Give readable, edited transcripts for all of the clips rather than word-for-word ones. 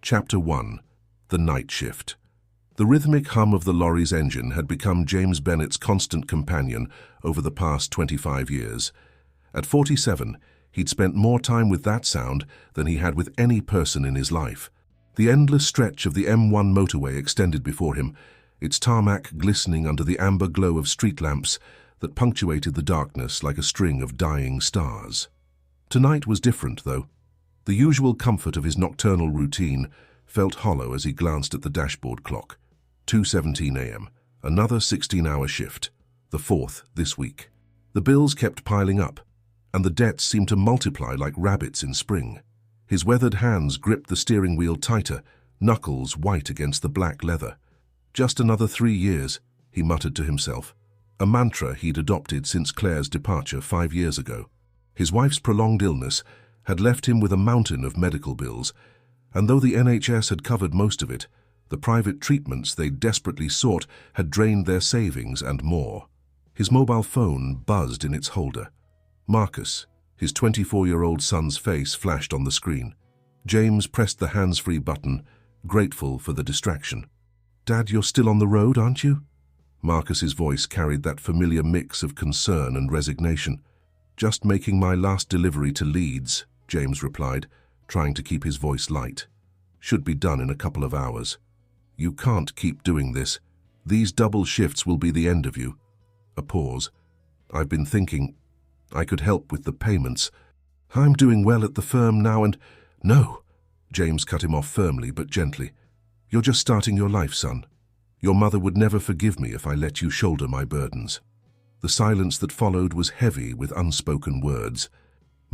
Chapter 1. The Night Shift. The rhythmic hum of the lorry's engine had become James Bennett's constant companion over the past 25 years. At 47, he'd spent more time with that sound than he had with any person in his life. The endless stretch of the M1 motorway extended before him, its tarmac glistening under the amber glow of street lamps that punctuated the darkness like a string of dying stars. Tonight was different, though. The usual comfort of his nocturnal routine felt hollow as he glanced at the dashboard clock. 2:17 a.m. Another 16-hour shift, the fourth this week. The bills kept piling up, and the debts seemed to multiply like rabbits in spring. His weathered hands gripped the steering wheel tighter, knuckles white against the black leather. Just another 3 years, he muttered to himself, a mantra he'd adopted since Claire's departure 5 years ago. His wife's prolonged illness had left him with a mountain of medical bills, and though the NHS had covered most of it, the private treatments they desperately sought had drained their savings and more. His mobile phone buzzed in its holder. Marcus, his 24-year-old son's face flashed on the screen. James pressed the hands-free button, grateful for the distraction. "Dad, you're still on the road, aren't you?" Marcus's voice carried that familiar mix of concern and resignation. "Just making my last delivery to Leeds," James replied, trying to keep his voice light. "Should be done in a couple of hours." "You can't keep doing this. These double shifts will be the end of you." A pause. "I've been thinking I could help with the payments. I'm doing well at the firm now and—" "No," James cut him off firmly but gently. "You're just starting your life, son. Your mother would never forgive me if I let you shoulder my burdens." The silence that followed was heavy with unspoken words.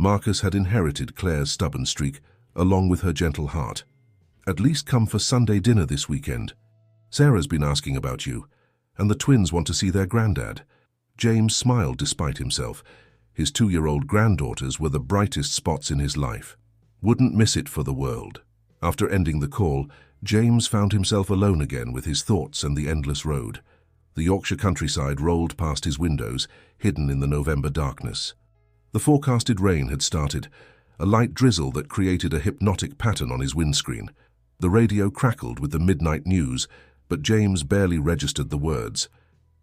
Marcus had inherited Claire's stubborn streak, along with her gentle heart. "At least come for Sunday dinner this weekend. Sarah's been asking about you, and the twins want to see their granddad." James smiled despite himself. His 2-year-old granddaughters were the brightest spots in his life. Wouldn't miss it for the world. After ending the call, James found himself alone again with his thoughts and the endless road. The Yorkshire countryside rolled past his windows, hidden in the November darkness. The forecasted rain had started, a light drizzle that created a hypnotic pattern on his windscreen. The radio crackled with the midnight news, but James barely registered the words.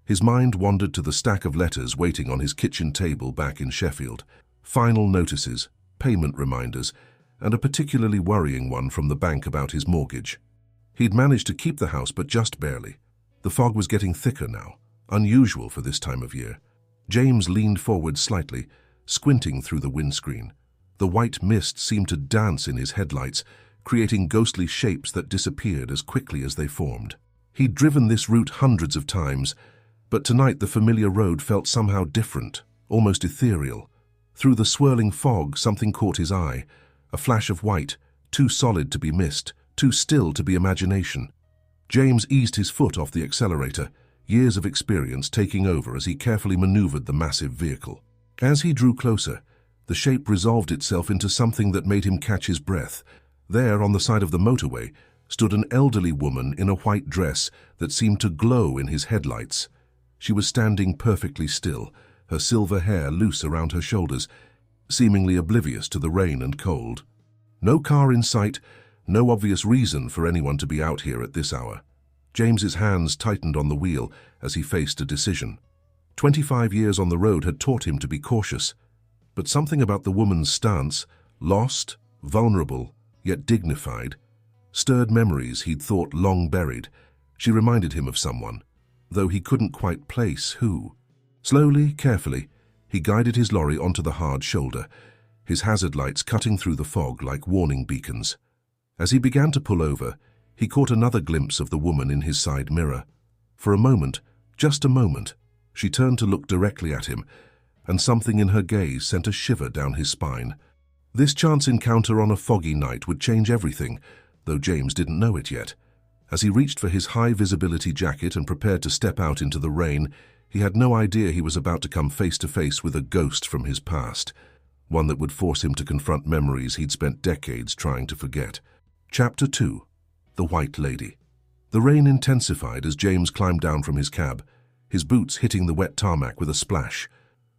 His mind wandered to the stack of letters waiting on his kitchen table back in Sheffield. Final notices, payment reminders, and a particularly worrying one from the bank about his mortgage. He'd managed to keep the house, but just barely. The fog was getting thicker now, unusual for this time of year. James leaned forward slightly, squinting through the windscreen. The white mist seemed to dance in his headlights, creating ghostly shapes that disappeared as quickly as they formed. He'd driven this route hundreds of times, but tonight the familiar road felt somehow different, almost ethereal. Through the swirling fog, something caught his eye, a flash of white, too solid to be mist, too still to be imagination. James eased his foot off the accelerator, years of experience taking over as he carefully maneuvered the massive vehicle. As he drew closer, the shape resolved itself into something that made him catch his breath. There, on the side of the motorway, stood an elderly woman in a white dress that seemed to glow in his headlights. She was standing perfectly still, her silver hair loose around her shoulders, seemingly oblivious to the rain and cold. No car in sight, no obvious reason for anyone to be out here at this hour. James's hands tightened on the wheel as he faced a decision. 25 years on the road had taught him to be cautious, but something about the woman's stance, lost, vulnerable, yet dignified, stirred memories he'd thought long buried. She reminded him of someone, though he couldn't quite place who. Slowly, carefully, he guided his lorry onto the hard shoulder, his hazard lights cutting through the fog like warning beacons. As he began to pull over, he caught another glimpse of the woman in his side mirror. For a moment, just a moment, she turned to look directly at him, and something in her gaze sent a shiver down his spine. This chance encounter on a foggy night would change everything, though James didn't know it yet. As he reached for his high-visibility jacket and prepared to step out into the rain, he had no idea he was about to come face to face with a ghost from his past, one that would force him to confront memories he'd spent decades trying to forget. Chapter 2. The White Lady. The rain intensified as James climbed down from his cab, his boots hitting the wet tarmac with a splash.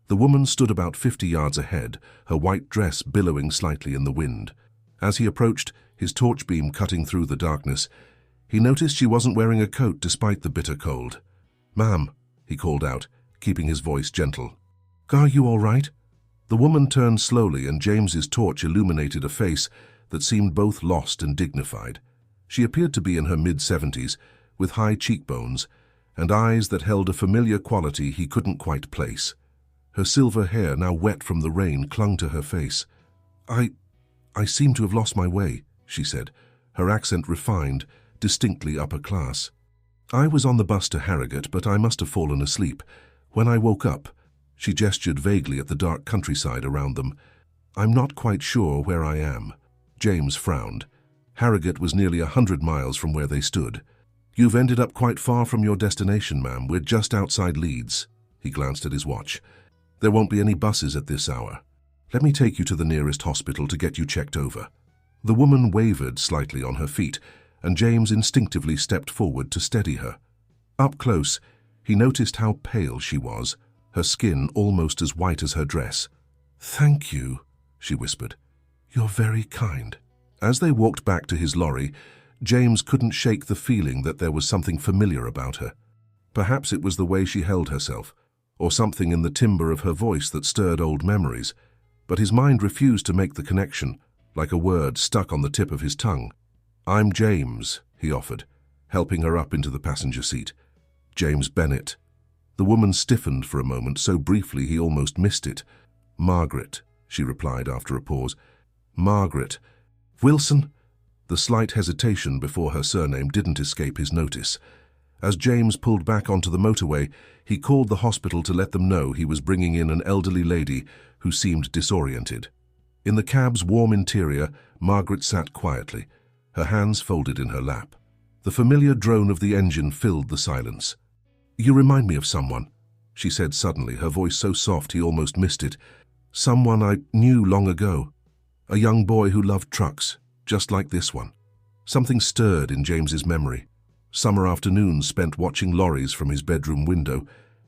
The woman stood about 50 yards ahead, her white dress billowing slightly in the wind. As he approached, his torch beam cutting through the darkness. He noticed she wasn't wearing a coat despite the bitter cold. "Ma'am," he called out, keeping his voice gentle. "Are you all right?" The woman turned slowly, and James's torch illuminated a face that seemed both lost and dignified. She appeared to be in her mid-70s, with high cheekbones and eyes that held a familiar quality he couldn't quite place. Her silver hair, now wet from the rain, clung to her face. I seem to have lost my way," she said, her accent refined, distinctly upper class. "I was on the bus to Harrogate, but I must have fallen asleep. When I woke up," she gestured vaguely at the dark countryside around them, "I'm not quite sure where I am." James frowned. Harrogate was nearly 100 miles from where they stood. "You've ended up quite far from your destination, ma'am. We're just outside Leeds." He glanced at his watch. "There won't be any buses at this hour. Let me take you to the nearest hospital to get you checked over." The woman wavered slightly on her feet, and James instinctively stepped forward to steady her. Up close, he noticed how pale she was, her skin almost as white as her dress. "Thank you," she whispered. "You're very kind." As they walked back to his lorry, James couldn't shake the feeling that there was something familiar about her. Perhaps it was the way she held herself, or something in the timbre of her voice that stirred old memories, but his mind refused to make the connection, like a word stuck on the tip of his tongue. "I'm James," he offered, helping her up into the passenger seat. "James Bennett." The woman stiffened for a moment, so briefly he almost missed it. "Margaret," she replied after a pause. "Margaret. Wilson?" The slight hesitation before her surname didn't escape his notice. As James pulled back onto the motorway, he called the hospital to let them know he was bringing in an elderly lady who seemed disoriented. In the cab's warm interior, Margaret sat quietly, her hands folded in her lap. The familiar drone of the engine filled the silence. "You remind me of someone," she said suddenly, her voice so soft he almost missed it. "Someone I knew long ago. A young boy who loved trucks, just like this one." Something stirred in James's memory. Summer afternoons spent watching lorries from his bedroom window,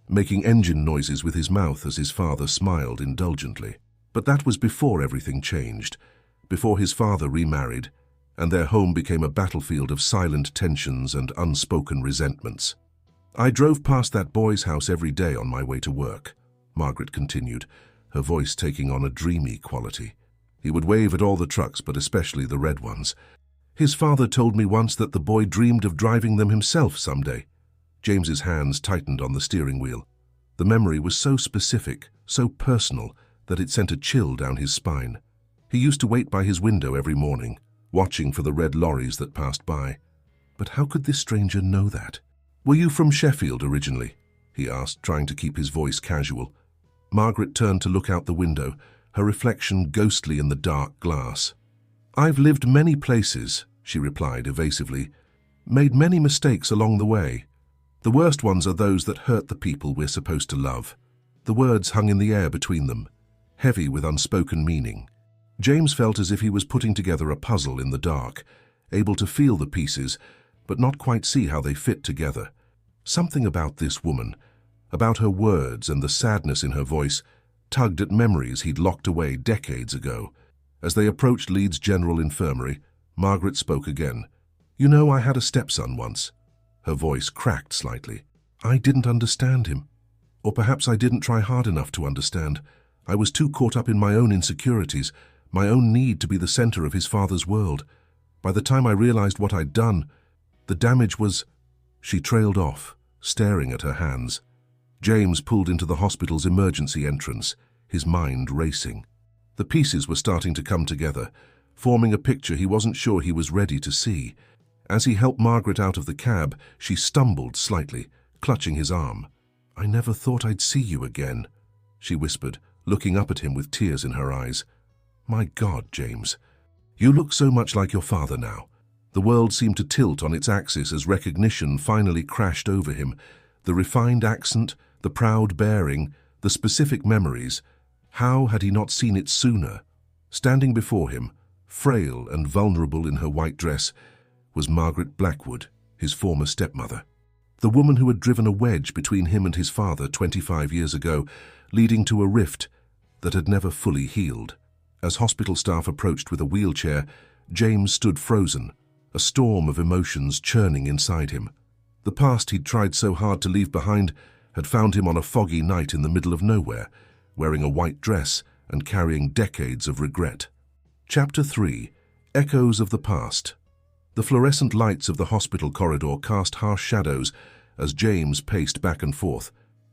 making engine noises with his mouth as his father smiled indulgently. But that was before everything changed, before his father remarried, and their home became a battlefield of silent tensions and unspoken resentments. "I drove past that boy's house every day on my way to work," Margaret continued, her voice taking on a dreamy quality. "He would wave at all the trucks, but especially the red ones. His father told me once that the boy dreamed of driving them himself someday." James's hands tightened on the steering wheel. The memory was so specific, so personal, that it sent a chill down his spine. He used to wait by his window every morning, watching for the red lorries that passed by. But how could this stranger know that? "Were you from Sheffield originally?" he asked, trying to keep his voice casual. Margaret turned to look out the window, her reflection ghostly in the dark glass. "I've lived many places," she replied evasively, "made many mistakes along the way. The worst ones are those that hurt the people we're supposed to love." The words hung in the air between them, heavy with unspoken meaning. James felt as if he was putting together a puzzle in the dark, able to feel the pieces, but not quite see how they fit together. Something about this woman, about her words and the sadness in her voice, tugged at memories he'd locked away decades ago. As they approached Leeds General Infirmary, Margaret spoke again. "You know, I had a stepson once." Her voice cracked slightly. "I didn't understand him. Or perhaps I didn't try hard enough to understand. I was too caught up in my own insecurities, my own need to be the center of his father's world. By the time I realized what I'd done, the damage was—" She trailed off, staring at her hands. James pulled into the hospital's emergency entrance, his mind racing. The pieces were starting to come together, forming a picture he wasn't sure he was ready to see. As he helped Margaret out of the cab, she stumbled slightly, clutching his arm. "I never thought I'd see you again," she whispered, looking up at him with tears in her eyes. "My God, James, you look so much like your father now." The world seemed to tilt on its axis as recognition finally crashed over him. The refined accent, the proud bearing, the specific memories. How had he not seen it sooner? Standing before him, frail and vulnerable in her white dress, was Margaret Blackwood, his former stepmother. The woman who had driven a wedge between him and his father 25 years ago, leading to a rift that had never fully healed. As hospital staff approached with a wheelchair, James stood frozen, a storm of emotions churning inside him. The past he'd tried so hard to leave behind had found him on a foggy night in the middle of nowhere, wearing a white dress and carrying decades of regret. Chapter 3. Echoes of the Past. The fluorescent lights of the hospital corridor cast harsh shadows as James paced back and forth.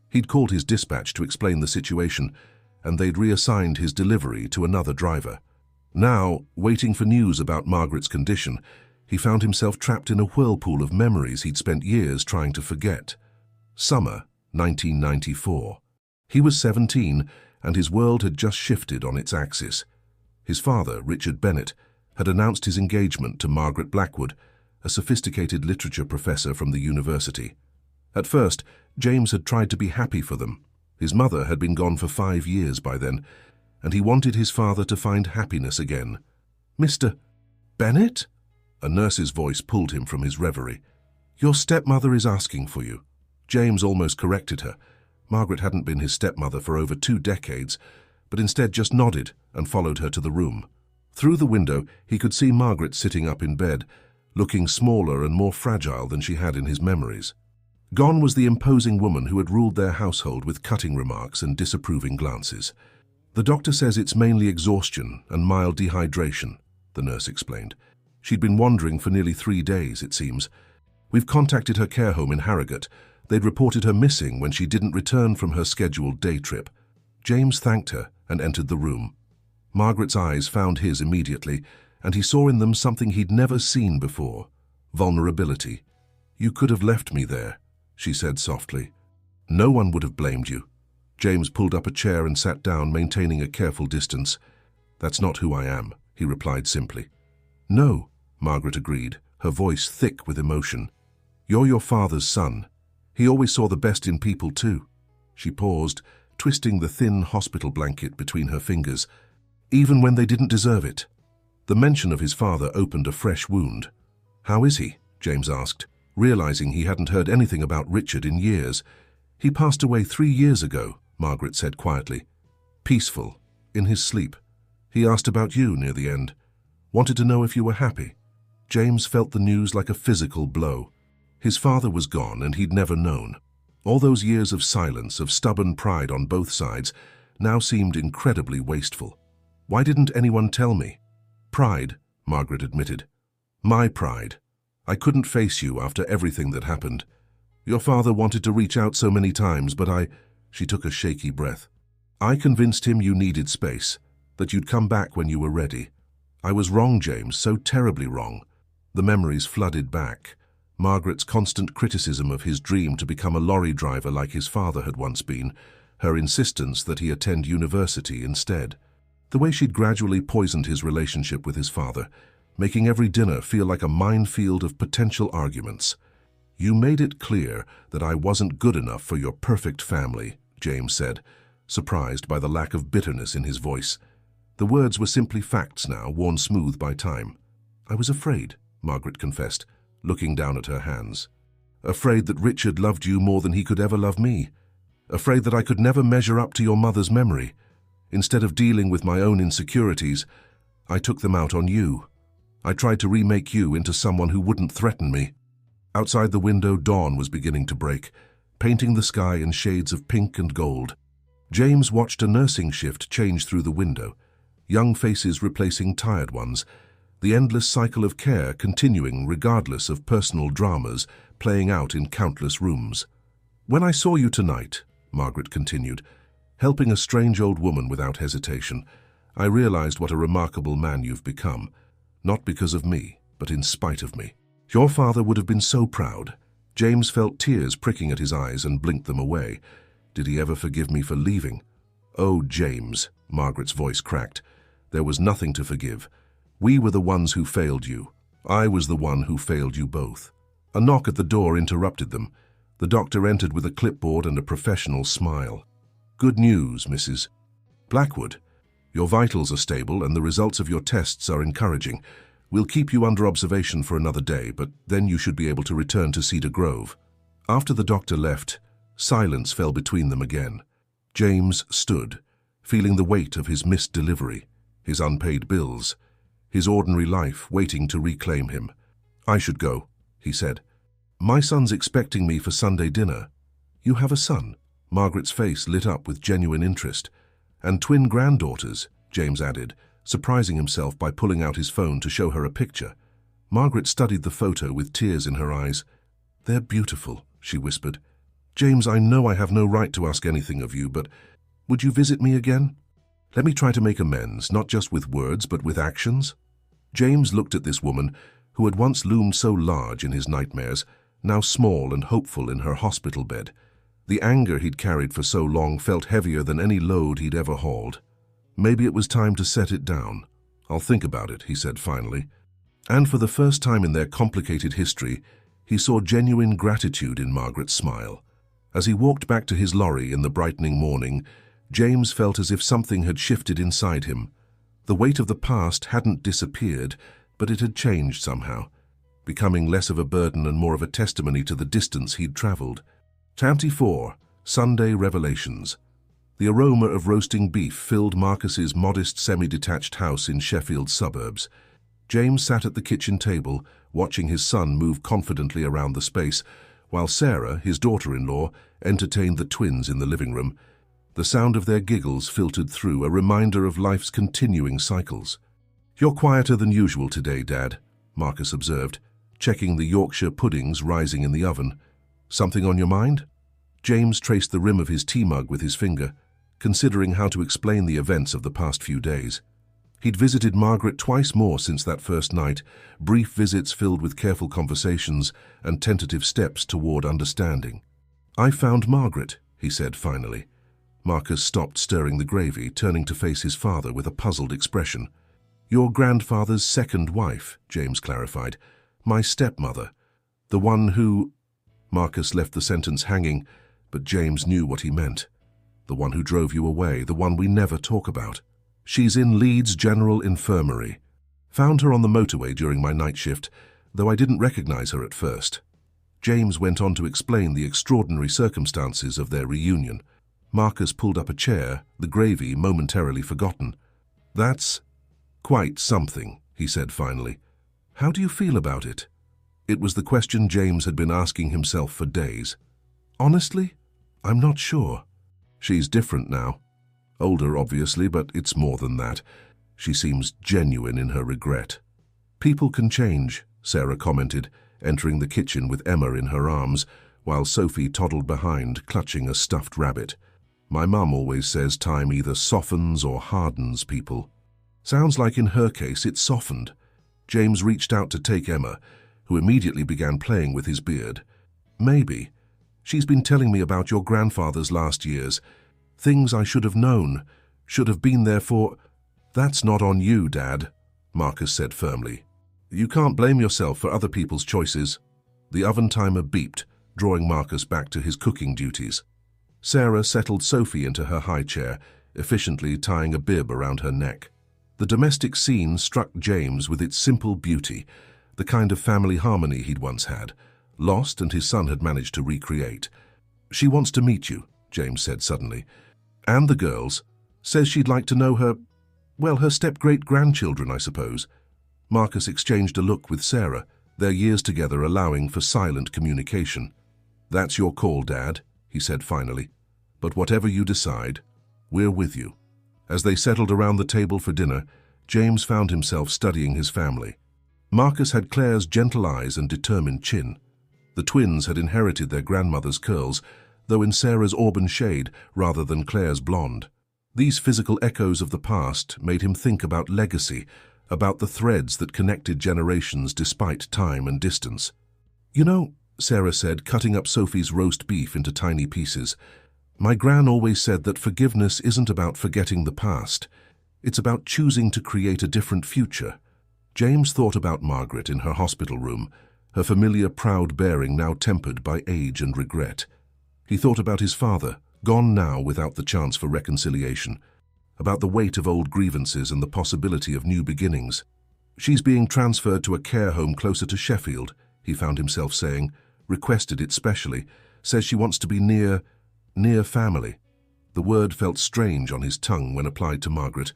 He'd called his dispatch to explain the situation, and they'd reassigned his delivery to another driver. Now, waiting for news about Margaret's condition, he found himself trapped in a whirlpool of memories he'd spent years trying to forget. Summer, 1994. He was 17, and his world had just shifted on its axis. His father, Richard Bennett, had announced his engagement to Margaret Blackwood, a sophisticated literature professor from the university. At first, James had tried to be happy for them. His mother had been gone for 5 years by then, and he wanted his father to find happiness again. "Mr. Bennett?" A nurse's voice pulled him from his reverie. "Your stepmother is asking for you." James almost corrected her. Margaret hadn't been his stepmother for over 2 decades, but instead just nodded and followed her to the room. Through the window, he could see Margaret sitting up in bed, looking smaller and more fragile than she had in his memories. Gone was the imposing woman who had ruled their household with cutting remarks and disapproving glances. "The doctor says it's mainly exhaustion and mild dehydration," the nurse explained. "She'd been wandering for nearly 3 days, it seems. We've contacted her care home in Harrogate. They'd reported her missing when she didn't return from her scheduled day trip." James thanked her and entered the room. Margaret's eyes found his immediately, and he saw in them something he'd never seen before: vulnerability. "You could have left me there," she said softly. "No one would have blamed you." James pulled up a chair and sat down, maintaining a careful distance. "That's not who I am," he replied simply. "No," Margaret agreed, her voice thick with emotion. "You're your father's son. He always saw the best in people too." She paused, twisting the thin hospital blanket between her fingers. "Even when they didn't deserve it." The mention of his father opened a fresh wound. "How is he?" James asked, realizing he hadn't heard anything about Richard in years. "He passed away 3 years ago," Margaret said quietly. "Peaceful, in his sleep. He asked about you near the end. Wanted to know if you were happy." James felt the news like a physical blow. His father was gone, and he'd never known. All those years of silence, of stubborn pride on both sides, now seemed incredibly wasteful. "Why didn't anyone tell me?" "Pride," Margaret admitted. "My pride. I couldn't face you after everything that happened. Your father wanted to reach out so many times, but She took a shaky breath. "I convinced him you needed space, that you'd come back when you were ready. I was wrong, James, so terribly wrong." The memories flooded back. Margaret's constant criticism of his dream to become a lorry driver like his father had once been, her insistence that he attend university instead. The way she'd gradually poisoned his relationship with his father, making every dinner feel like a minefield of potential arguments. "You made it clear that I wasn't good enough for your perfect family," James said, surprised by the lack of bitterness in his voice. The words were simply facts now, worn smooth by time. "I was afraid," Margaret confessed, looking down at her hands. "Afraid that Richard loved you more than he could ever love me. Afraid that I could never measure up to your mother's memory. Instead of dealing with my own insecurities, I took them out on you. I tried to remake you into someone who wouldn't threaten me." Outside the window, dawn was beginning to break, painting the sky in shades of pink and gold. James watched a nursing shift change through the window, young faces replacing tired ones, the endless cycle of care continuing regardless of personal dramas playing out in countless rooms. "When I saw you tonight," Margaret continued, "helping a strange old woman without hesitation, I realized what a remarkable man you've become, not because of me, but in spite of me. Your father would have been so proud." James felt tears pricking at his eyes and blinked them away. Did he ever forgive me for leaving? "Oh, James," Margaret's voice cracked. "There was nothing to forgive. We were the ones who failed you. I was the one who failed you both." A knock at the door interrupted them. The doctor entered with a clipboard and a professional smile. "Good news, Mrs. Blackwood. Your vitals are stable and the results of your tests are encouraging. We'll keep you under observation for another day, but then you should be able to return to Cedar Grove." After the doctor left, silence fell between them again. James stood, feeling the weight of his missed delivery, his unpaid bills, his ordinary life waiting to reclaim him. "I should go," he said. "My son's expecting me for Sunday dinner." "You have a son?" Margaret's face lit up with genuine interest. "And twin granddaughters," James added, surprising himself by pulling out his phone to show her a picture. Margaret studied the photo with tears in her eyes. "They're beautiful," she whispered. "James, I know I have no right to ask anything of you, but would you visit me again? Let me try to make amends, not just with words, but with actions." James looked at this woman, who had once loomed so large in his nightmares, now small and hopeful in her hospital bed. The anger he'd carried for so long felt heavier than any load he'd ever hauled. Maybe it was time to set it down. "I'll think about it," he said finally. And for the first time in their complicated history, he saw genuine gratitude in Margaret's smile. As he walked back to his lorry in the brightening morning, James felt as if something had shifted inside him. The weight of the past hadn't disappeared, but it had changed somehow, becoming less of a burden and more of a testimony to the distance he'd traveled. Chapter 4. Sunday Revelations. The aroma of roasting beef filled Marcus's modest semi-detached house in Sheffield's suburbs. James sat at the kitchen table, watching his son move confidently around the space, while Sarah, his daughter-in-law, entertained the twins in the living room. The sound of their giggles filtered through, a reminder of life's continuing cycles. "You're quieter than usual today, Dad," Marcus observed, checking the Yorkshire puddings rising in the oven. "Something on your mind?" James traced the rim of his tea mug with his finger, considering how to explain the events of the past few days. He'd visited Margaret twice more since that first night, brief visits filled with careful conversations and tentative steps toward understanding. "I found Margaret," he said finally. Marcus stopped stirring the gravy, turning to face his father with a puzzled expression. "Your grandfather's second wife," James clarified. "My stepmother. The one who—" Marcus left the sentence hanging, but James knew what he meant. "The one who drove you away, the one we never talk about. She's in Leeds General Infirmary. Found her on the motorway during my night shift, though I didn't recognize her at first." James went on to explain the extraordinary circumstances of their reunion. Marcus pulled up a chair, the gravy momentarily forgotten. "That's quite something," he said finally. "How do you feel about it?" It was the question James had been asking himself for days. "Honestly, I'm not sure. She's different now. Older, obviously, but it's more than that. She seems genuine in her regret." "People can change," Sarah commented, entering the kitchen with Emma in her arms, while Sophie toddled behind, clutching a stuffed rabbit. "My mum always says time either softens or hardens people." Sounds like in her case it softened. James reached out to take Emma, who immediately began playing with his beard. "Maybe. She's been telling me about your grandfather's last years. Things I should have known, should have been there for—" "That's not on you, Dad," Marcus said firmly. "You can't blame yourself for other people's choices." The oven timer beeped, drawing Marcus back to his cooking duties. Sarah settled Sophie into her high chair, efficiently tying a bib around her neck. The domestic scene struck James with its simple beauty, the kind of family harmony he'd once had, lost and his son had managed to recreate. "She wants to meet you," James said suddenly. "And the girls. Says she'd like to know her step-great-grandchildren, I suppose." Marcus exchanged a look with Sarah, their years together allowing for silent communication. "That's your call, Dad," he said finally. "But whatever you decide, we're with you." As they settled around the table for dinner, James found himself studying his family. Marcus had Claire's gentle eyes and determined chin. The twins had inherited their grandmother's curls, though in Sarah's auburn shade rather than Claire's blonde. These physical echoes of the past made him think about legacy, about the threads that connected generations despite time and distance. "You know," Sarah said, cutting up Sophie's roast beef into tiny pieces, "my gran always said that forgiveness isn't about forgetting the past. It's about choosing to create a different future." James thought about Margaret in her hospital room, her familiar proud bearing now tempered by age and regret. He thought about his father, gone now without the chance for reconciliation, about the weight of old grievances and the possibility of new beginnings. "She's being transferred to a care home closer to Sheffield," he found himself saying, requested it specially, says she wants to be near family. The word felt strange on his tongue when applied to Margaret.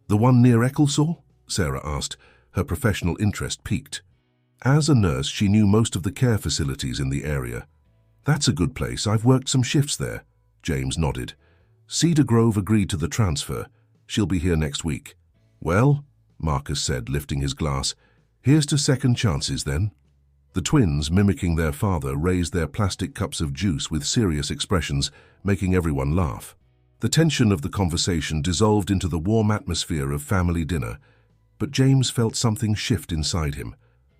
"The one near Ecclesall?" Sarah asked, Her professional interest piqued. As a nurse, she knew most of the care facilities in the area. "That's a good place. I've worked some shifts there." James nodded. "Cedar Grove agreed to the transfer. She'll be here next week." "Well," Marcus said, lifting his glass, "here's to second chances then." The twins, mimicking their father, raised their plastic cups of juice with serious expressions, making everyone laugh. The tension of the conversation dissolved into the warm atmosphere of family dinner, but James felt something shift inside him.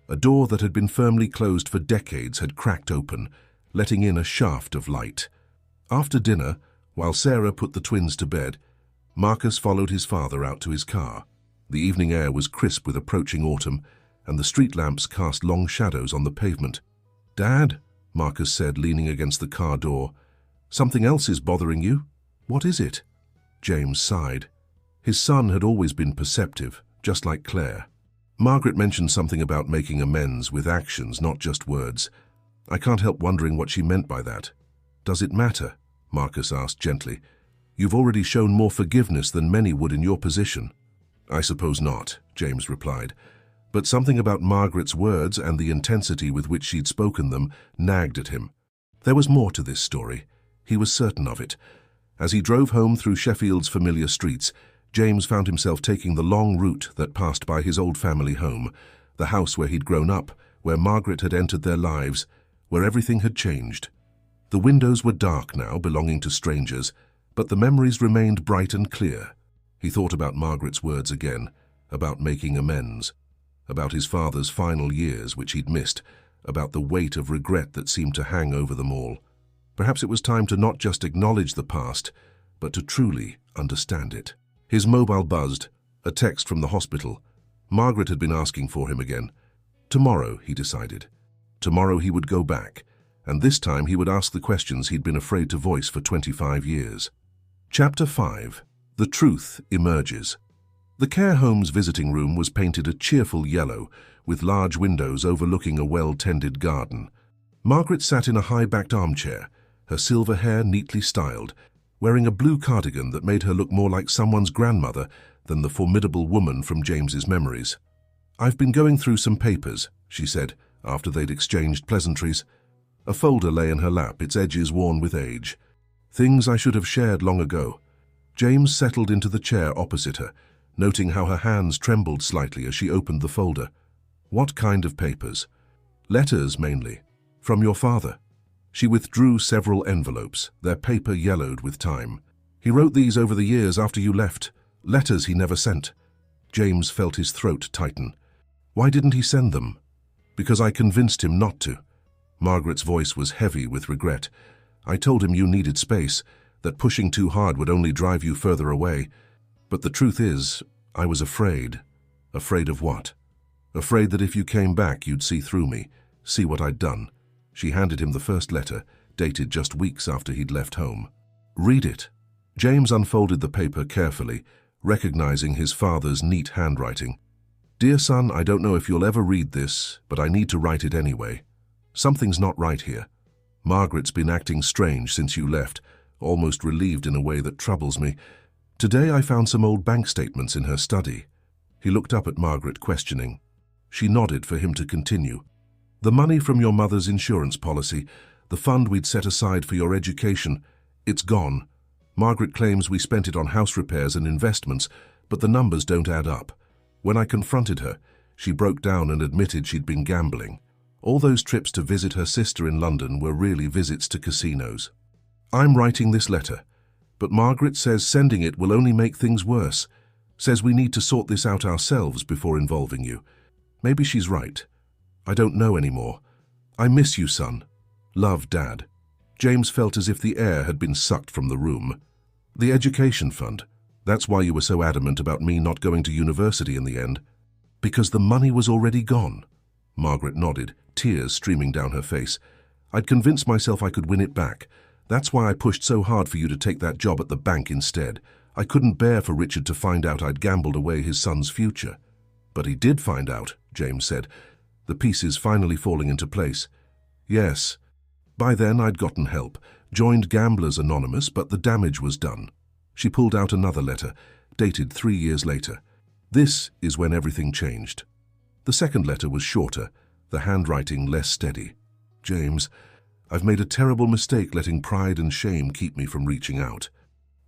A door that had been firmly closed for decades had cracked open, letting in a shaft of light. After dinner, while Sarah put the twins to bed, Marcus followed his father out to his car. The evening air was crisp with approaching autumn, and the street lamps cast long shadows on the pavement. "Dad," Marcus said, leaning against the car door, "something else is bothering you? What is it?" James sighed. His son had always been perceptive, just like Claire. Margaret mentioned something about making amends with actions, not just words. "I can't help wondering what she meant by that." "Does it matter?" Marcus asked gently. "You've already shown more forgiveness than many would in your position." "I suppose not," James replied. But something about Margaret's words and the intensity with which she'd spoken them nagged at him. There was more to this story. He was certain of it. As he drove home through Sheffield's familiar streets, James found himself taking the long route that passed by his old family home, the house where he'd grown up, where Margaret had entered their lives, where everything had changed. The windows were dark now, belonging to strangers, but the memories remained bright and clear. He thought about Margaret's words again, about making amends, about his father's final years which he'd missed, about the weight of regret that seemed to hang over them all. Perhaps it was time to not just acknowledge the past, but to truly understand it. His mobile buzzed, a text from the hospital. Margaret had been asking for him again. Tomorrow, he decided. Tomorrow he would go back, and this time he would ask the questions he'd been afraid to voice for 25 years. Chapter 5. The Truth Emerges. The care home's visiting room was painted a cheerful yellow, with large windows overlooking a well-tended garden. Margaret sat in a high-backed armchair, her silver hair neatly styled, wearing a blue cardigan that made her look more like someone's grandmother than the formidable woman from James's memories. "I've been going through some papers," she said, after they'd exchanged pleasantries. A folder lay in her lap, its edges worn with age. "Things I should have shared long ago." James settled into the chair opposite her, noting how her hands trembled slightly as she opened the folder. "What kind of papers?" "Letters, mainly. From your father." She withdrew several envelopes, their paper yellowed with time. "He wrote these over the years after you left. Letters he never sent." James felt his throat tighten. "Why didn't he send them?" "Because I convinced him not to." Margaret's voice was heavy with regret. "I told him you needed space, that pushing too hard would only drive you further away. But the truth is, I was afraid." "Afraid of what?" "Afraid that if you came back, you'd see through me, see what I'd done." She handed him the first letter, dated just weeks after he'd left home. "Read it." James unfolded the paper carefully, recognizing his father's neat handwriting. "Dear son, I don't know if you'll ever read this, but I need to write it anyway. Something's not right here. Margaret's been acting strange since you left, almost relieved in a way that troubles me. Today I found some old bank statements in her study." He looked up at Margaret, questioning. She nodded for him to continue. "The money from your mother's insurance policy, the fund we'd set aside for your education, it's gone. Margaret claims we spent it on house repairs and investments, but the numbers don't add up. When I confronted her, she broke down and admitted she'd been gambling. All those trips to visit her sister in London were really visits to casinos. I'm writing this letter, but Margaret says sending it will only make things worse, says we need to sort this out ourselves before involving you. Maybe she's right. I don't know anymore. I miss you, son. Love, Dad." James felt as if the air had been sucked from the room. "The education fund. That's why you were so adamant about me not going to university in the end." "Because the money was already gone." Margaret nodded, tears streaming down her face. "I'd convinced myself I could win it back. That's why I pushed so hard for you to take that job at the bank instead. I couldn't bear for Richard to find out I'd gambled away his son's future." "But he did find out," James said, the pieces finally falling into place. "Yes. By then I'd gotten help, joined Gamblers Anonymous, but the damage was done." She pulled out another letter, dated 3 years later. "This is when everything changed. The second letter was shorter, the handwriting less steady. James, I've made a terrible mistake letting pride and shame keep me from reaching out.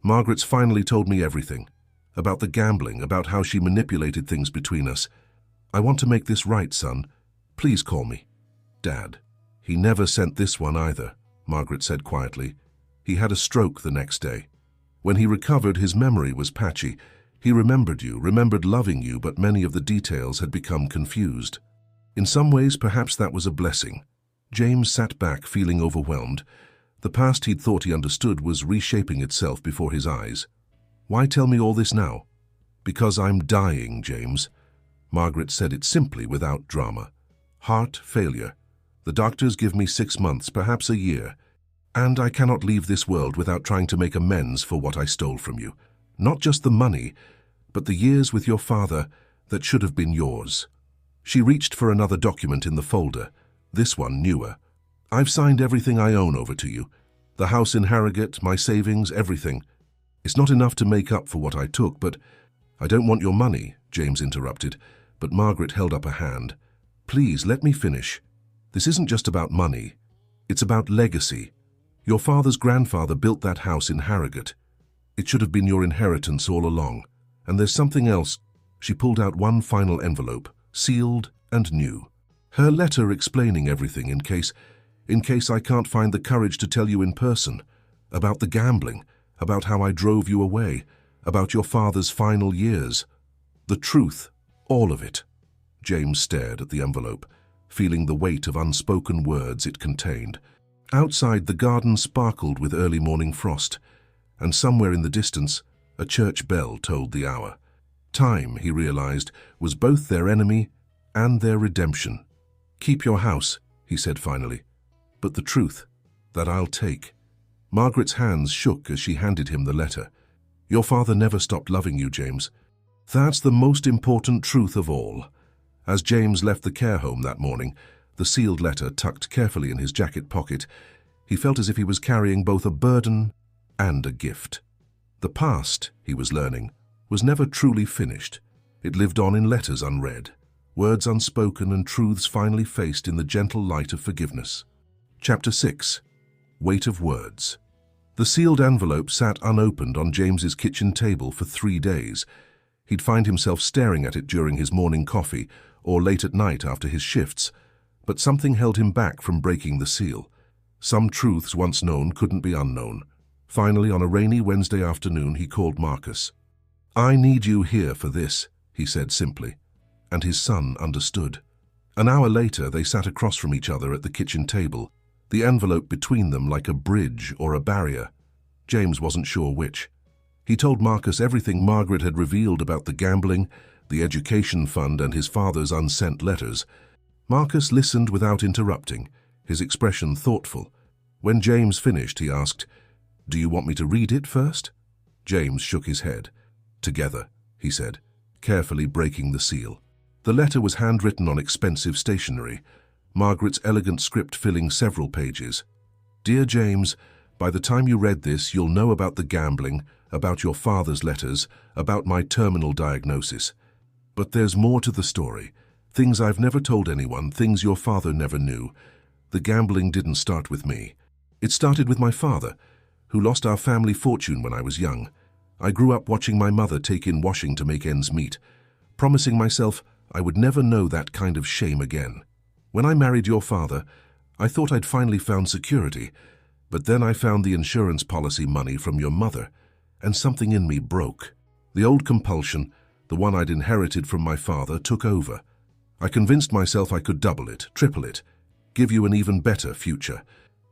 Margaret's finally told me everything. About the gambling, about how she manipulated things between us. I want to make this right, son. Please call me. Dad. He never sent this one either, Margaret said quietly. He had a stroke the next day. When he recovered, his memory was patchy. He remembered you, remembered loving you, but many of the details had become confused. In some ways, perhaps that was a blessing. James sat back, feeling overwhelmed. The past he'd thought he understood was reshaping itself before his eyes. Why tell me all this now? Because I'm dying, James. Margaret said it simply, without drama. Heart failure. The doctors give me 6 months, perhaps a year. And I cannot leave this world without trying to make amends for what I stole from you. Not just the money, but the years with your father that should have been yours. She reached for another document in the folder, this one newer. I've signed everything I own over to you. The house in Harrogate, my savings, everything. It's not enough to make up for what I took, but I don't want your money, James interrupted, but Margaret held up a hand. Please, let me finish. This isn't just about money. It's about legacy. Your father's grandfather built that house in Harrogate. It should have been your inheritance all along. And there's something else. She pulled out one final envelope, sealed and new. Her letter explaining everything in case I can't find the courage to tell you in person. About the gambling, about how I drove you away, about your father's final years. The truth, all of it. James stared at the envelope, feeling the weight of unspoken words it contained. Outside, the garden sparkled with early morning frost, and somewhere in the distance, a church bell tolled the hour. Time, he realized, was both their enemy and their redemption. Keep your house, he said finally. But the truth, that I'll take. Margaret's hands shook as she handed him the letter. Your father never stopped loving you, James. That's the most important truth of all. As James left the care home that morning, the sealed letter tucked carefully in his jacket pocket, he felt as if he was carrying both a burden and a gift. The past, he was learning, was never truly finished. It lived on in letters unread, words unspoken and truths finally faced in the gentle light of forgiveness. Chapter 6. Weight of Words. The sealed envelope sat unopened on James's kitchen table for 3 days. He'd find himself staring at it during his morning coffee or late at night after his shifts, but something held him back from breaking the seal. Some truths once known couldn't be unknown. Finally, on a rainy Wednesday afternoon, he called Marcus. I need you here for this, he said simply, and his son understood. An hour later, they sat across from each other at the kitchen table, the envelope between them like a bridge or a barrier. James wasn't sure which. He told Marcus everything Margaret had revealed about the gambling, the education fund, and his father's unsent letters. Marcus listened without interrupting, his expression thoughtful. When James finished, he asked, Do you want me to read it first? James shook his head. Together, he said, carefully breaking the seal. The letter was handwritten on expensive stationery, Margaret's elegant script filling several pages. Dear James, by the time you read this, you'll know about the gambling, about your father's letters, about my terminal diagnosis. But there's more to the story. Things I've never told anyone, things your father never knew. The gambling didn't start with me. It started with my father, who lost our family fortune when I was young. I grew up watching my mother take in washing to make ends meet, promising myself I would never know that kind of shame again. When I married your father, I thought I'd finally found security, but then I found the insurance policy money from your mother, and something in me broke. The old compulsion, the one I'd inherited from my father, took over. I convinced myself I could double it, triple it, give you an even better future.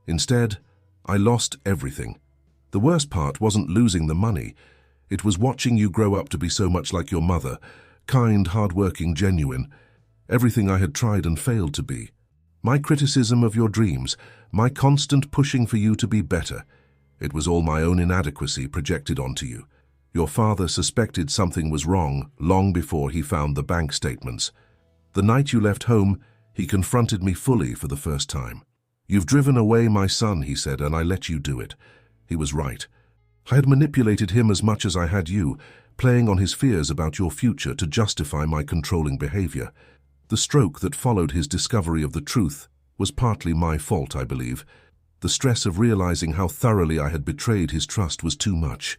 Instead, I lost everything. The worst part wasn't losing the money. It was watching you grow up to be so much like your mother, kind, hard-working, genuine, everything I had tried and failed to be. My criticism of your dreams, my constant pushing for you to be better, it was all my own inadequacy projected onto you. Your father suspected something was wrong long before he found the bank statements. The night you left home, he confronted me fully for the first time. You've driven away my son, he said, and I let you do it. He was right. I had manipulated him as much as I had you, playing on his fears about your future to justify my controlling behavior. The stroke that followed his discovery of the truth was partly my fault, I believe. The stress of realizing how thoroughly I had betrayed his trust was too much.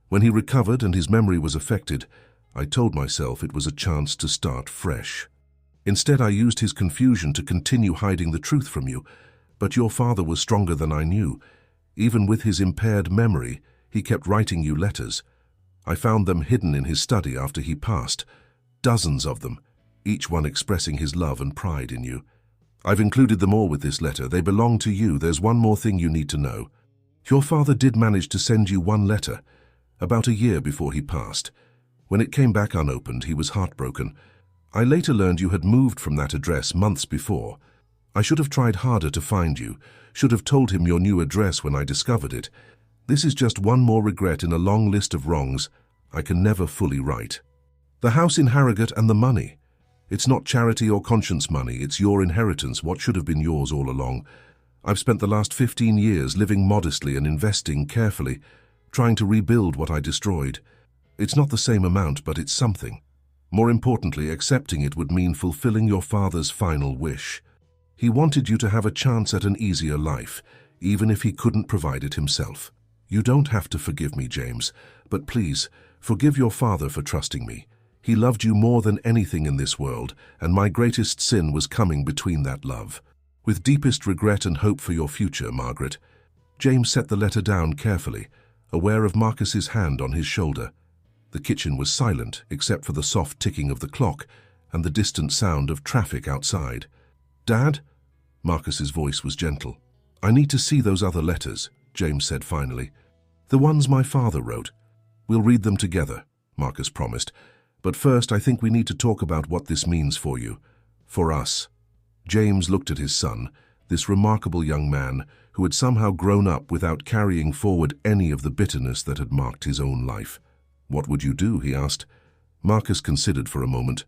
When he recovered and his memory was affected, I told myself it was a chance to start fresh. Instead, I used his confusion to continue hiding the truth from you. But your father was stronger than I knew. Even with his impaired memory, he kept writing you letters. I found them hidden in his study after he passed. Dozens of them, each one expressing his love and pride in you. I've included them all with this letter. They belong to you. There's one more thing you need to know. Your father did manage to send you one letter, about a year before he passed. When it came back unopened, he was heartbroken. I later learned you had moved from that address months before. I should have tried harder to find you, should have told him your new address when I discovered it. This is just one more regret in a long list of wrongs I can never fully right. The house in Harrogate and the money. It's not charity or conscience money, it's your inheritance, what should have been yours all along. I've spent the last 15 years living modestly and investing carefully, trying to rebuild what I destroyed. It's not the same amount, but it's something. More importantly, accepting it would mean fulfilling your father's final wish. He wanted you to have a chance at an easier life, even if he couldn't provide it himself. You don't have to forgive me, James, but please, forgive your father for trusting me. He loved you more than anything in this world, and my greatest sin was coming between that love. With deepest regret and hope for your future, Margaret. James set the letter down carefully, aware of Marcus's hand on his shoulder. The kitchen was silent, except for the soft ticking of the clock and the distant sound of traffic outside. Dad? Marcus's voice was gentle. I need to see those other letters, James said finally. The ones my father wrote. We'll read them together, Marcus promised. But first, I think we need to talk about what this means for you. For us. James looked at his son, this remarkable young man who had somehow grown up without carrying forward any of the bitterness that had marked his own life. What would you do? He asked. Marcus considered for a moment.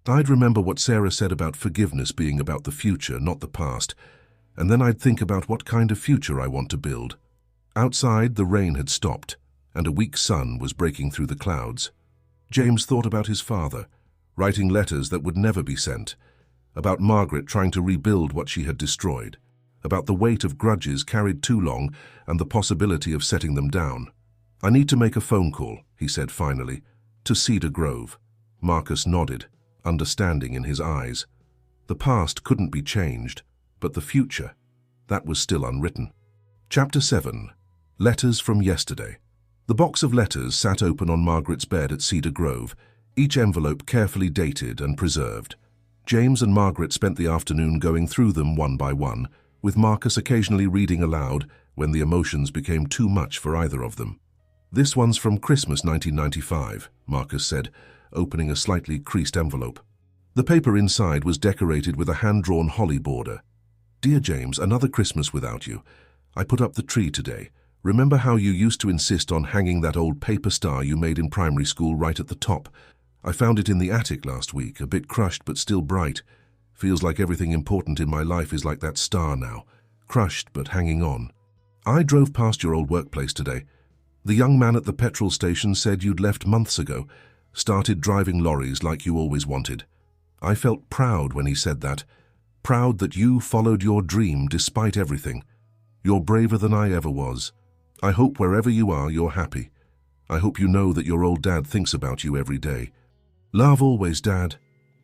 I'd remember what Sarah said about forgiveness being about the future, not the past, and then I'd think about what kind of future I want to build. Outside, the rain had stopped, and a weak sun was breaking through the clouds. James thought about his father, writing letters that would never be sent, about Margaret trying to rebuild what she had destroyed, about the weight of grudges carried too long and the possibility of setting them down. I need to make a phone call, he said finally, to Cedar Grove. Marcus nodded, understanding in his eyes. The past couldn't be changed, but the future, that was still unwritten. Chapter 7. Letters from Yesterday. The box of letters sat open on Margaret's bed at Cedar Grove, each envelope carefully dated and preserved. James and Margaret spent the afternoon going through them one by one, with Marcus occasionally reading aloud when the emotions became too much for either of them. This one's from Christmas 1995, Marcus said, opening a slightly creased envelope. The paper inside was decorated with a hand-drawn holly border. Dear James, another Christmas without you. I put up the tree today. Remember how you used to insist on hanging that old paper star you made in primary school right at the top? I found it in the attic last week, a bit crushed but still bright. Feels like everything important in my life is like that star now, crushed but hanging on. I drove past your old workplace today. The young man at the petrol station said you'd left months ago, started driving lorries like you always wanted. I felt proud when he said that, proud that you followed your dream despite everything. You're braver than I ever was. I hope wherever you are, you're happy. I hope you know that your old dad thinks about you every day. Love always, Dad.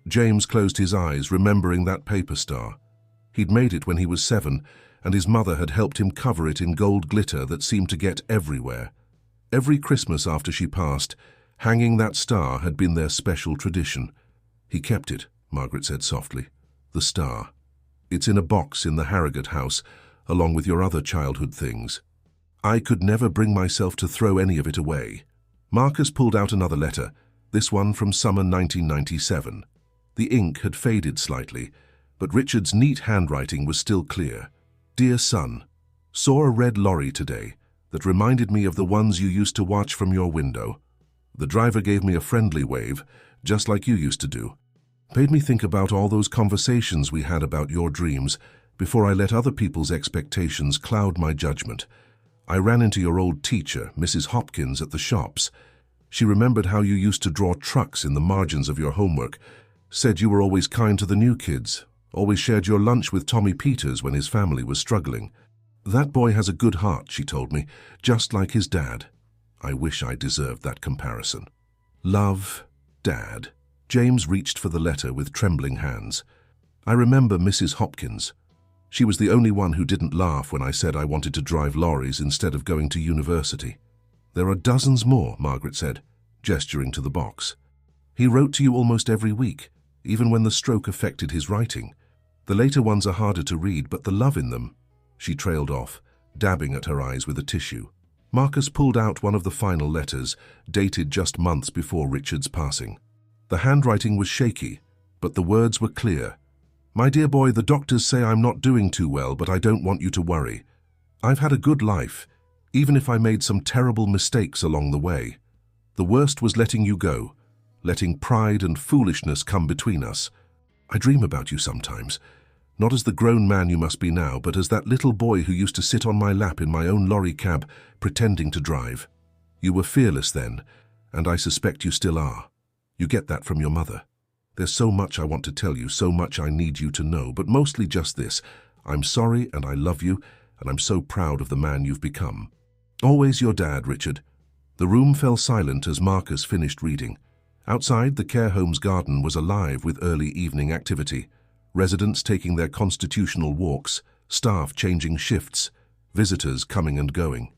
James closed his eyes, remembering that paper star. He'd made it when he was 7, and his mother had helped him cover it in gold glitter that seemed to get everywhere. Every Christmas after she passed, hanging that star had been their special tradition. He kept it, Margaret said softly. The star. It's in a box in the Harrogate house, along with your other childhood things. I could never bring myself to throw any of it away. Marcus pulled out another letter, this one from summer 1997. The ink had faded slightly, but Richard's neat handwriting was still clear. Dear son, saw a red lorry today that reminded me of the ones you used to watch from your window. The driver gave me a friendly wave, just like you used to do. Made me think about all those conversations we had about your dreams before I let other people's expectations cloud my judgment. I ran into your old teacher, Mrs. Hopkins, at the shops. She remembered how you used to draw trucks in the margins of your homework, Said you were always kind to the new kids, always shared your lunch with Tommy Peters when his family was struggling. That boy has a good heart, she told me, just like his dad. I wish I deserved that comparison. Love, Dad. James reached for the letter with trembling hands. I remember Mrs. Hopkins. She was the only one who didn't laugh when I said I wanted to drive lorries instead of going to university. There are dozens more, Margaret said, gesturing to the box. He wrote to you almost every week, even when the stroke affected his writing. The later ones are harder to read, but the love in them. She trailed off, dabbing at her eyes with a tissue. Marcus pulled out one of the final letters, dated just months before Richard's passing. The handwriting was shaky, but the words were clear. My dear boy, the doctors say I'm not doing too well, but I don't want you to worry. I've had a good life, even if I made some terrible mistakes along the way. The worst was letting you go, letting pride and foolishness come between us. I dream about you sometimes, not as the grown man you must be now, but as that little boy who used to sit on my lap in my own lorry cab, pretending to drive. You were fearless then, and I suspect you still are. You get that from your mother. There's so much I want to tell you, so much I need you to know, but mostly just this. I'm sorry and I love you, and I'm so proud of the man you've become. Always your dad, Richard. The room fell silent as Marcus finished reading. Outside, the care home's garden was alive with early evening activity. Residents taking their constitutional walks, staff changing shifts, visitors coming and going.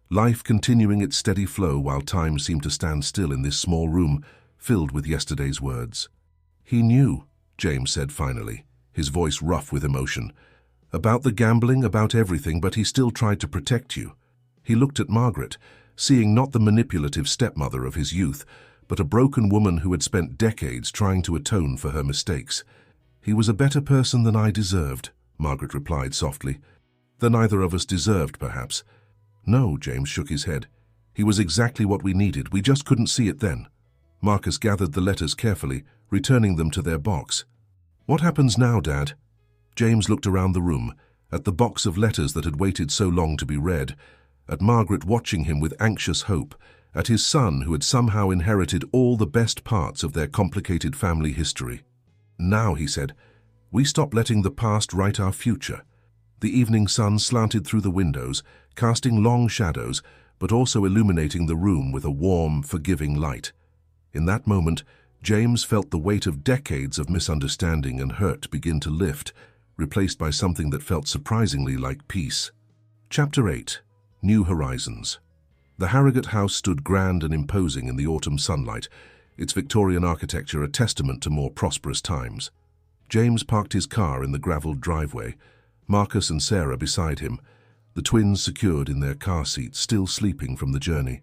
Life continuing its steady flow while time seemed to stand still in this small room filled with yesterday's words. He knew, James said finally, his voice rough with emotion. About the gambling, about everything, but he still tried to protect you. He looked at Margaret, seeing not the manipulative stepmother of his youth, but a broken woman who had spent decades trying to atone for her mistakes. He was a better person than I deserved, Margaret replied softly. Than either of us deserved, perhaps. No, James shook his head. He was exactly what we needed. We just couldn't see it then. Marcus gathered the letters carefully, returning them to their box. What happens now, Dad? James looked around the room, at the box of letters that had waited so long to be read, at Margaret watching him with anxious hope, at his son who had somehow inherited all the best parts of their complicated family history. Now, he said, we stop letting the past write our future. The evening sun slanted through the windows, casting long shadows, but also illuminating the room with a warm, forgiving light. In that moment, James felt the weight of decades of misunderstanding and hurt begin to lift, replaced by something that felt surprisingly like peace. Chapter 8. New Horizons. The Harrogate house stood grand and imposing in the autumn sunlight, its Victorian architecture a testament to more prosperous times. James parked his car in the gravelled driveway, Marcus and Sarah beside him, the twins secured in their car seats, still sleeping from the journey.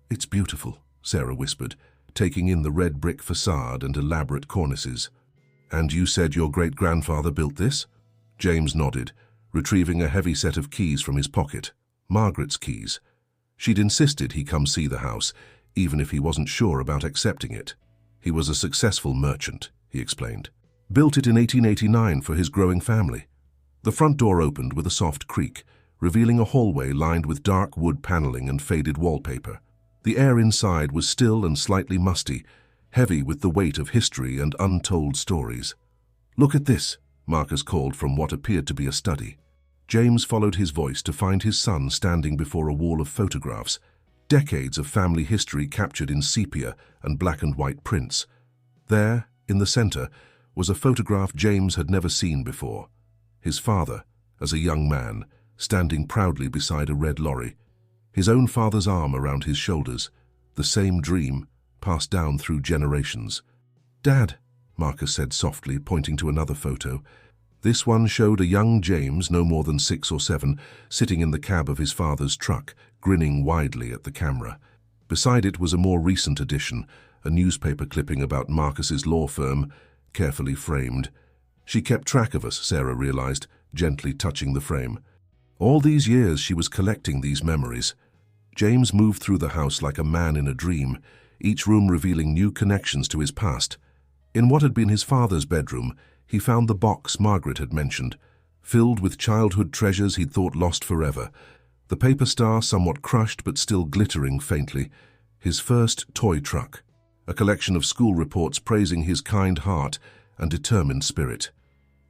It's beautiful, Sarah whispered, taking in the red brick facade and elaborate cornices. And you said your great-grandfather built this? James nodded, retrieving a heavy set of keys from his pocket. Margaret's keys. She'd insisted he come see the house, even if he wasn't sure about accepting it. He was a successful merchant, he explained. Built it in 1889 for his growing family. The front door opened with a soft creak, revealing a hallway lined with dark wood paneling and faded wallpaper. The air inside was still and slightly musty, heavy with the weight of history and untold stories. Look at this, Marcus called from what appeared to be a study. James followed his voice to find his son standing before a wall of photographs, decades of family history captured in sepia and black and white prints. There, in the center, was a photograph James had never seen before. His father, as a young man, standing proudly beside a red lorry, his own father's arm around his shoulders, the same dream passed down through generations. Dad, Marcus said softly, pointing to another photo. This one showed a young James, no more than 6 or 7, sitting in the cab of his father's truck, grinning widely at the camera. Beside it was a more recent edition, a newspaper clipping about Marcus's law firm, carefully framed. She kept track of us, Sarah realized, gently touching the frame. All these years she was collecting these memories. James moved through the house like a man in a dream, each room revealing new connections to his past. In what had been his father's bedroom, he found the box Margaret had mentioned, filled with childhood treasures he'd thought lost forever. The paper star somewhat crushed but still glittering faintly. His first toy truck. A collection of school reports praising his kind heart and determined spirit.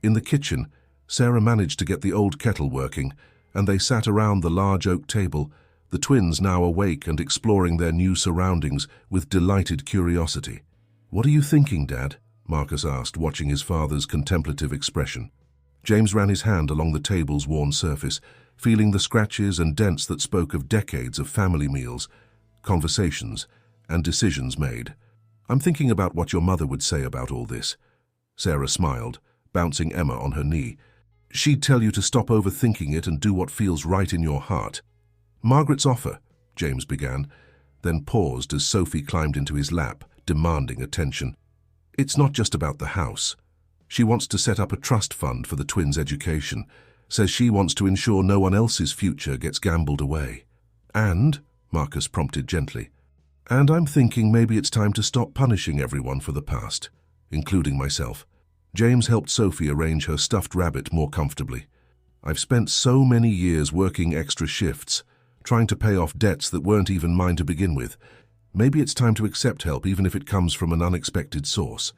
In the kitchen, Sarah managed to get the old kettle working, and they sat around the large oak table, the twins now awake and exploring their new surroundings with delighted curiosity. "What are you thinking, Dad?" Marcus asked, watching his father's contemplative expression. James ran his hand along the table's worn surface, feeling the scratches and dents that spoke of decades of family meals, conversations, and decisions made. "I'm thinking about what your mother would say about all this." Sarah smiled, bouncing Emma on her knee. "She'd tell you to stop overthinking it and do what feels right in your heart." "Margaret's offer," James began, then paused as Sophie climbed into his lap, demanding attention. "It's not just about the house. She wants to set up a trust fund for the twins' education, says she wants to ensure no one else's future gets gambled away." "And," Marcus prompted gently, "and I'm thinking maybe it's time to stop punishing everyone for the past, including myself." James helped Sophie arrange her stuffed rabbit more comfortably. "I've spent so many years working extra shifts, trying to pay off debts that weren't even mine to begin with. Maybe it's time to accept help even if it comes from an unexpected source."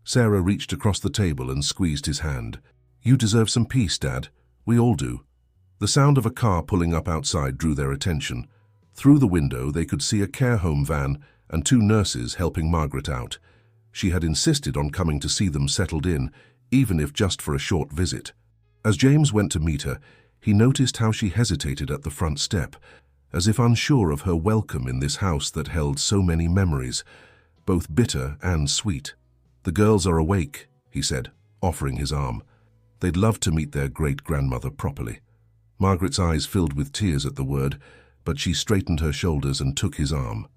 Sarah reached across the table and squeezed his hand. "You deserve some peace, Dad. We all do." The sound of a car pulling up outside drew their attention. Through the window, they could see a care home van and two nurses helping Margaret out. She had insisted on coming to see them settled in, even if just for a short visit. As James went to meet her, he noticed how she hesitated at the front step, as if unsure of her welcome in this house that held so many memories, both bitter and sweet. "The girls are awake," he said, offering his arm. They'd love to meet their great-grandmother properly. Margaret's eyes filled with tears at the word, but she straightened her shoulders and took his arm.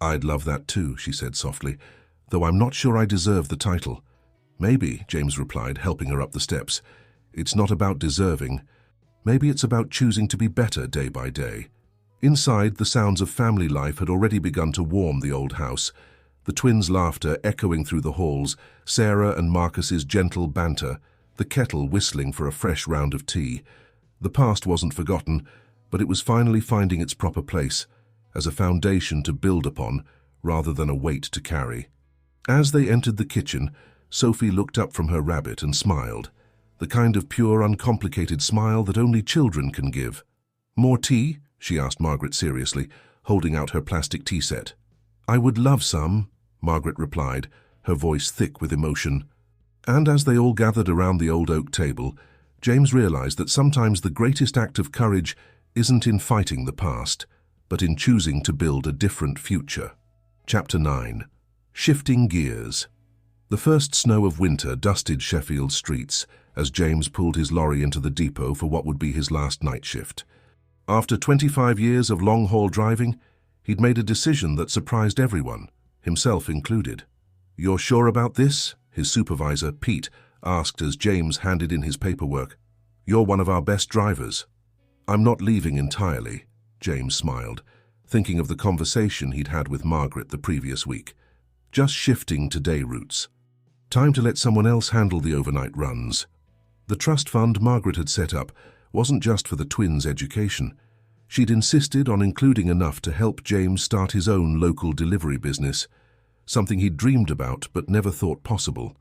"I'd love that too," she said softly, "though I'm not sure I deserve the title." "Maybe," James replied, helping her up the steps. "It's not about deserving. Maybe it's about choosing to be better day by day." Inside, the sounds of family life had already begun to warm the old house, the twins' laughter echoing through the halls, Sarah and Marcus's gentle banter, the kettle whistling for a fresh round of tea. The past wasn't forgotten, but it was finally finding its proper place, as a foundation to build upon rather than a weight to carry. As they entered the kitchen, Sophie looked up from her rabbit and smiled, the kind of pure, uncomplicated smile that only children can give. "More tea?" she asked Margaret seriously, holding out her plastic tea set. "I would love some," Margaret replied, her voice thick with emotion. And as they all gathered around the old oak table, James realized that sometimes the greatest act of courage isn't in fighting the past, but in choosing to build a different future. Chapter 9. Shifting Gears. The first snow of winter dusted Sheffield's streets as James pulled his lorry into the depot for what would be his last night shift. After 25 years of long-haul driving, he'd made a decision that surprised everyone, himself included. "You're sure about this?" his supervisor, Pete, asked as James handed in his paperwork. "You're one of our best drivers." "I'm not leaving entirely," James smiled, thinking of the conversation he'd had with Margaret the previous week. "Just shifting to day routes. Time to let someone else handle the overnight runs." The trust fund Margaret had set up wasn't just for the twins' education. She'd insisted on including enough to help James start his own local delivery business, something he'd dreamed about but never thought possible.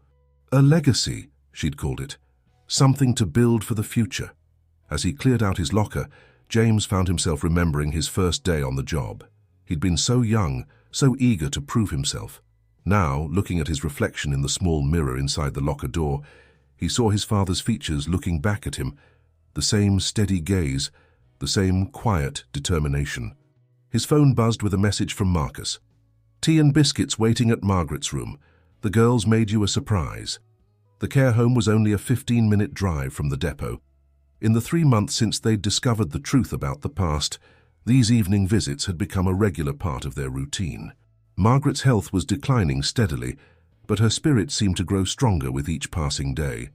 A legacy, she'd called it, something to build for the future. As he cleared out his locker, James found himself remembering his first day on the job. He'd been so young, so eager to prove himself. Now, looking at his reflection in the small mirror inside the locker door, he saw his father's features looking back at him, the same steady gaze, the same quiet determination. His phone buzzed with a message from Marcus. "Tea and biscuits waiting at Margaret's room. The girls made you a surprise." The care home was only a 15-minute drive from the depot. In the 3 months since they'd discovered the truth about the past, these evening visits had become a regular part of their routine. Margaret's health was declining steadily, but her spirit seemed to grow stronger with each passing day.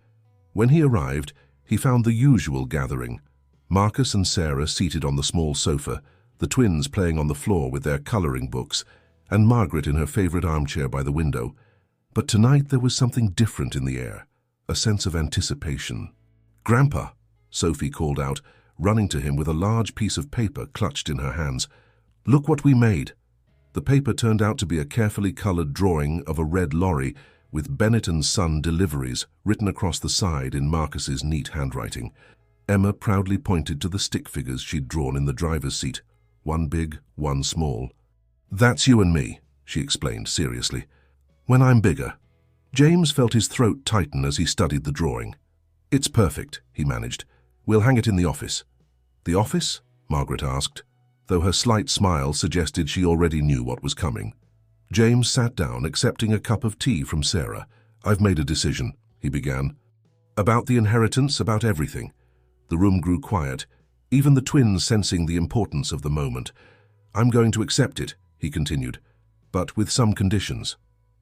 When he arrived, he found the usual gathering. Marcus and Sarah seated on the small sofa, the twins playing on the floor with their coloring books, and Margaret in her favorite armchair by the window. But tonight there was something different in the air, a sense of anticipation. "Grandpa," Sophie called out, running to him with a large piece of paper clutched in her hands. "Look what we made." The paper turned out to be a carefully colored drawing of a red lorry with Bennett and Son Deliveries written across the side in Marcus's neat handwriting. Emma proudly pointed to the stick figures she'd drawn in the driver's seat, one big, one small. "That's you and me," she explained seriously. "When I'm bigger." James felt his throat tighten as he studied the drawing. "It's perfect," he managed. "We'll hang it in the office." "The office?" Margaret asked, though her slight smile suggested she already knew what was coming. James sat down, accepting a cup of tea from Sarah. "I've made a decision," he began. "About the inheritance, about everything." The room grew quiet, even the twins sensing the importance of the moment. "I'm going to accept it," he continued, "but with some conditions.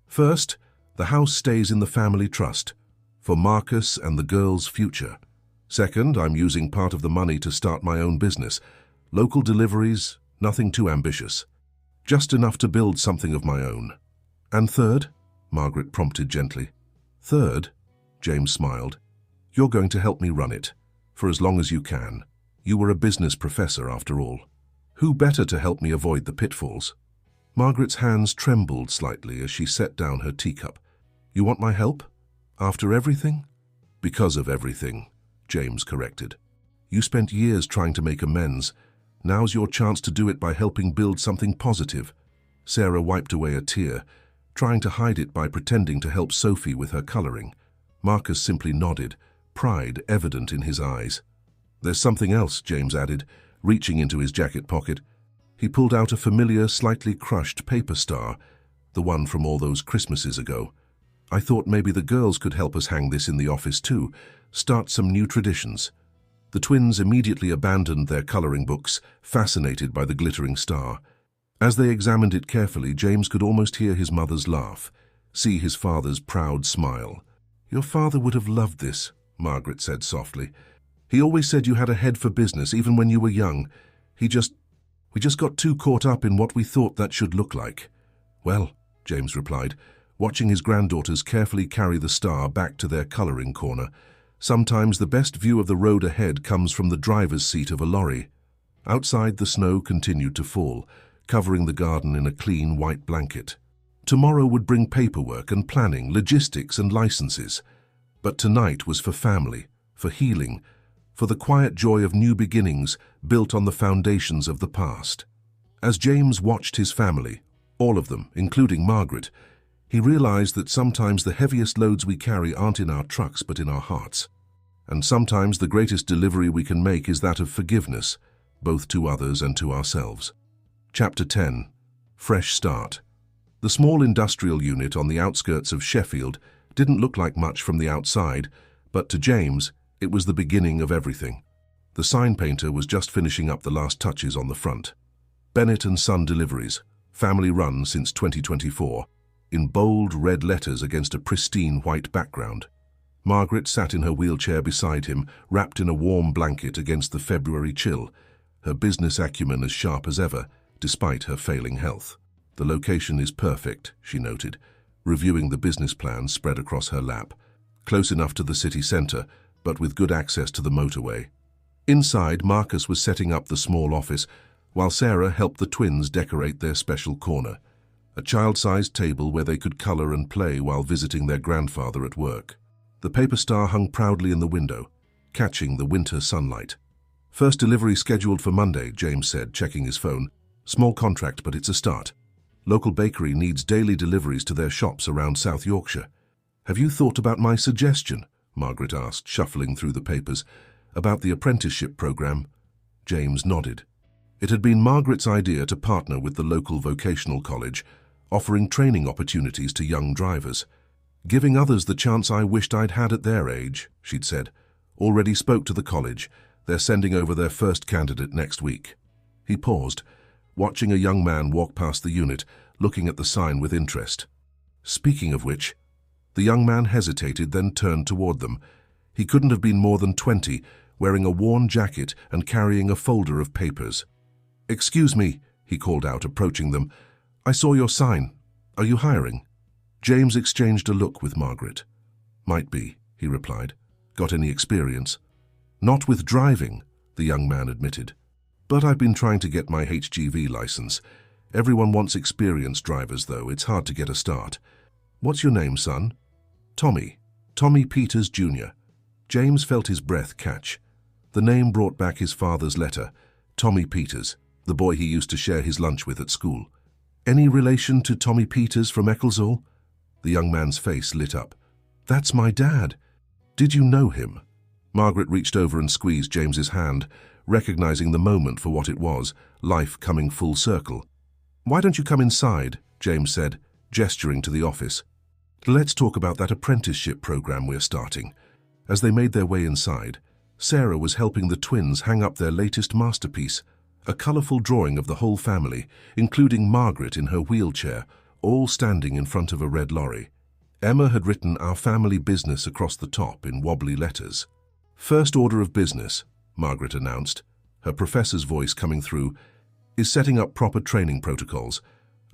First, the house stays in the family trust, for Marcus and the girls' future. Second, I'm using part of the money to start my own business. Local deliveries, nothing too ambitious. Just enough to build something of my own." "And third?" Margaret prompted gently. "Third?" James smiled. "You're going to help me run it, for as long as you can. You were a business professor, after all. Who better to help me avoid the pitfalls?" Margaret's hands trembled slightly as she set down her teacup. "You want my help? After everything?" "Because of everything," James corrected. "You spent years trying to make amends. Now's your chance to do it by helping build something positive." Sarah wiped away a tear, trying to hide it by pretending to help Sophie with her coloring. Marcus simply nodded, pride evident in his eyes. "There's something else," James added, reaching into his jacket pocket. He pulled out a familiar, slightly crushed paper star, the one from all those Christmases ago. "I thought maybe the girls could help us hang this in the office too, start some new traditions." The twins immediately abandoned their coloring books, fascinated by the glittering star. As they examined it carefully, James could almost hear his mother's laugh, see his father's proud smile. "Your father would have loved this," Margaret said softly. "He always said you had a head for business, even when you were young. We just got too caught up in what we thought that should look like." "Well," James replied, watching his granddaughters carefully carry the star back to their coloring corner, "sometimes the best view of the road ahead comes from the driver's seat of a lorry." Outside, the snow continued to fall, covering the garden in a clean white blanket. Tomorrow would bring paperwork and planning, logistics and licenses. But tonight was for family, for healing, for the quiet joy of new beginnings built on the foundations of the past. As James watched his family, all of them, including Margaret, he realized that sometimes the heaviest loads we carry aren't in our trucks but in our hearts. And sometimes the greatest delivery we can make is that of forgiveness, both to others and to ourselves. Chapter 10. Fresh Start. The small industrial unit on the outskirts of Sheffield didn't look like much from the outside, but to James, it was the beginning of everything. The sign painter was just finishing up the last touches on the front. Bennett and Son Deliveries, family run since 2024, in bold red letters against a pristine white background. Margaret sat in her wheelchair beside him, wrapped in a warm blanket against the February chill, her business acumen as sharp as ever, despite her failing health. "The location is perfect," she noted, reviewing the business plan spread across her lap. "Close enough to the city centre, but with good access to the motorway." Inside, Marcus was setting up the small office, while Sarah helped the twins decorate their special corner, a child-sized table where they could colour and play while visiting their grandfather at work. The paper star hung proudly in the window, catching the winter sunlight. "First delivery scheduled for Monday," James said, checking his phone. "Small contract, but it's a start. Local bakery needs daily deliveries to their shops around South Yorkshire." "Have you thought about my suggestion?" Margaret asked, shuffling through the papers. "About the apprenticeship program?" James nodded. It had been Margaret's idea to partner with the local vocational college, offering training opportunities to young drivers. "Giving others the chance I wished I'd had at their age," she'd said. "Already spoke to the college. They're sending over their first candidate next week." He paused, watching a young man walk past the unit, looking at the sign with interest. "Speaking of which," the young man hesitated, then turned toward them. He couldn't have been more than 20, wearing a worn jacket and carrying a folder of papers. "Excuse me," he called out, approaching them. "I saw your sign. Are you hiring?" James exchanged a look with Margaret. "Might be," he replied. "Got any experience?" "Not with driving," the young man admitted. "But I've been trying to get my HGV license. Everyone wants experienced drivers, though. It's hard to get a start." "What's your name, son?" "Tommy. Tommy Peters, Jr." James felt his breath catch. The name brought back his father's letter, Tommy Peters, the boy he used to share his lunch with at school. "Any relation to Tommy Peters from Ecclesall?" The young man's face lit up. "That's my dad. Did you know him?" Margaret reached over and squeezed James's hand, recognizing the moment for what it was, life coming full circle. "Why don't you come inside?" James said, gesturing to the office. "Let's talk about that apprenticeship program we're starting." As they made their way inside, Sarah was helping the twins hang up their latest masterpiece, a colorful drawing of the whole family, including Margaret in her wheelchair, all standing in front of a red lorry. Emma had written "Our family business" across the top in wobbly letters. "First order of business," Margaret announced, her professor's voice coming through, "is setting up proper training protocols.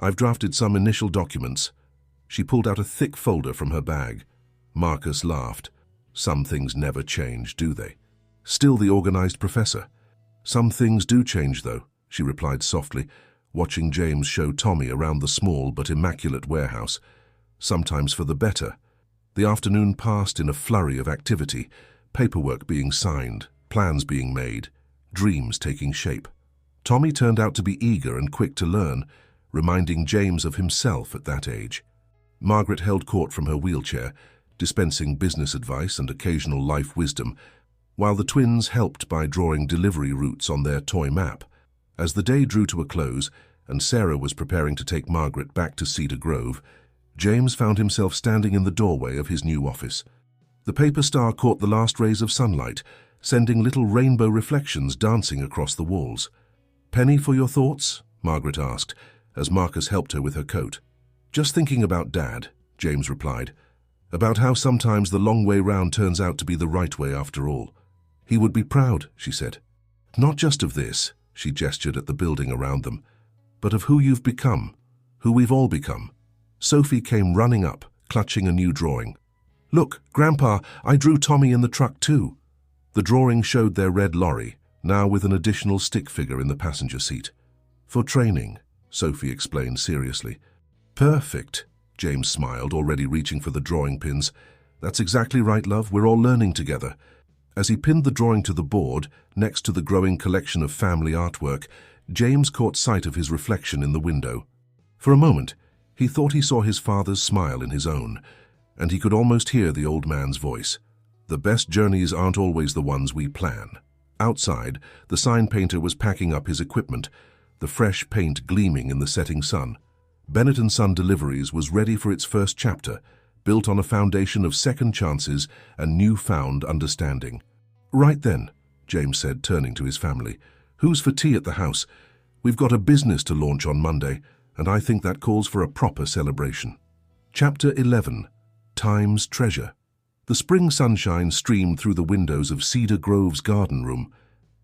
I've drafted some initial documents." She pulled out a thick folder from her bag. Marcus laughed. "Some things never change, do they?" Still the organized professor. "Some things do change, though," she replied softly, watching James show Tommy around the small but immaculate warehouse. Sometimes for the better. The afternoon passed in a flurry of activity, paperwork being signed, plans being made, dreams taking shape. Tommy turned out to be eager and quick to learn, reminding James of himself at that age. Margaret held court from her wheelchair, dispensing business advice and occasional life wisdom, while the twins helped by drawing delivery routes on their toy map. As the day drew to a close and Sarah was preparing to take Margaret back to Cedar Grove, James found himself standing in the doorway of his new office. The paper star caught the last rays of sunlight, sending little rainbow reflections dancing across the walls. "Penny for your thoughts?" Margaret asked, as Marcus helped her with her coat. "Just thinking about Dad," James replied. "About how sometimes the long way round turns out to be the right way after all. He would be proud," she said. "Not just of this," she gestured at the building around them, "but of who you've become, who we've all become." Sophie came running up, clutching a new drawing. "Look, Grandpa, I drew Tommy in the truck too." The drawing showed their red lorry, now with an additional stick figure in the passenger seat. "For training," Sophie explained seriously. "Perfect," James smiled, already reaching for the drawing pins. "That's exactly right, love. We're all learning together." As he pinned the drawing to the board, next to the growing collection of family artwork, James caught sight of his reflection in the window. For a moment, he thought he saw his father's smile in his own, and he could almost hear the old man's voice. "The best journeys aren't always the ones we plan." Outside, the sign painter was packing up his equipment, the fresh paint gleaming in the setting sun. Bennett & Son Deliveries was ready for its first chapter, built on a foundation of second chances and newfound understanding. "Right then," James said, turning to his family. "Who's for tea at the house? We've got a business to launch on Monday, and I think that calls for a proper celebration." Chapter 11. Time's Treasure. The spring sunshine streamed through the windows of Cedar Grove's garden room,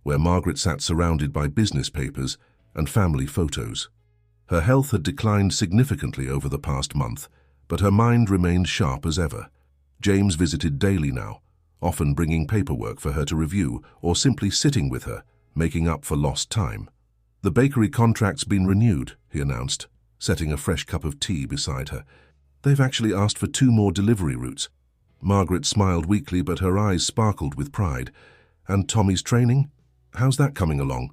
where Margaret sat surrounded by business papers and family photos. Her health had declined significantly over the past month, but her mind remained sharp as ever. James visited daily now, often bringing paperwork for her to review or simply sitting with her, making up for lost time. "The bakery contract's been renewed," he announced, setting a fresh cup of tea beside her. "They've actually asked for 2 more delivery routes." Margaret smiled weakly, but her eyes sparkled with pride. "And Tommy's training? How's that coming along?"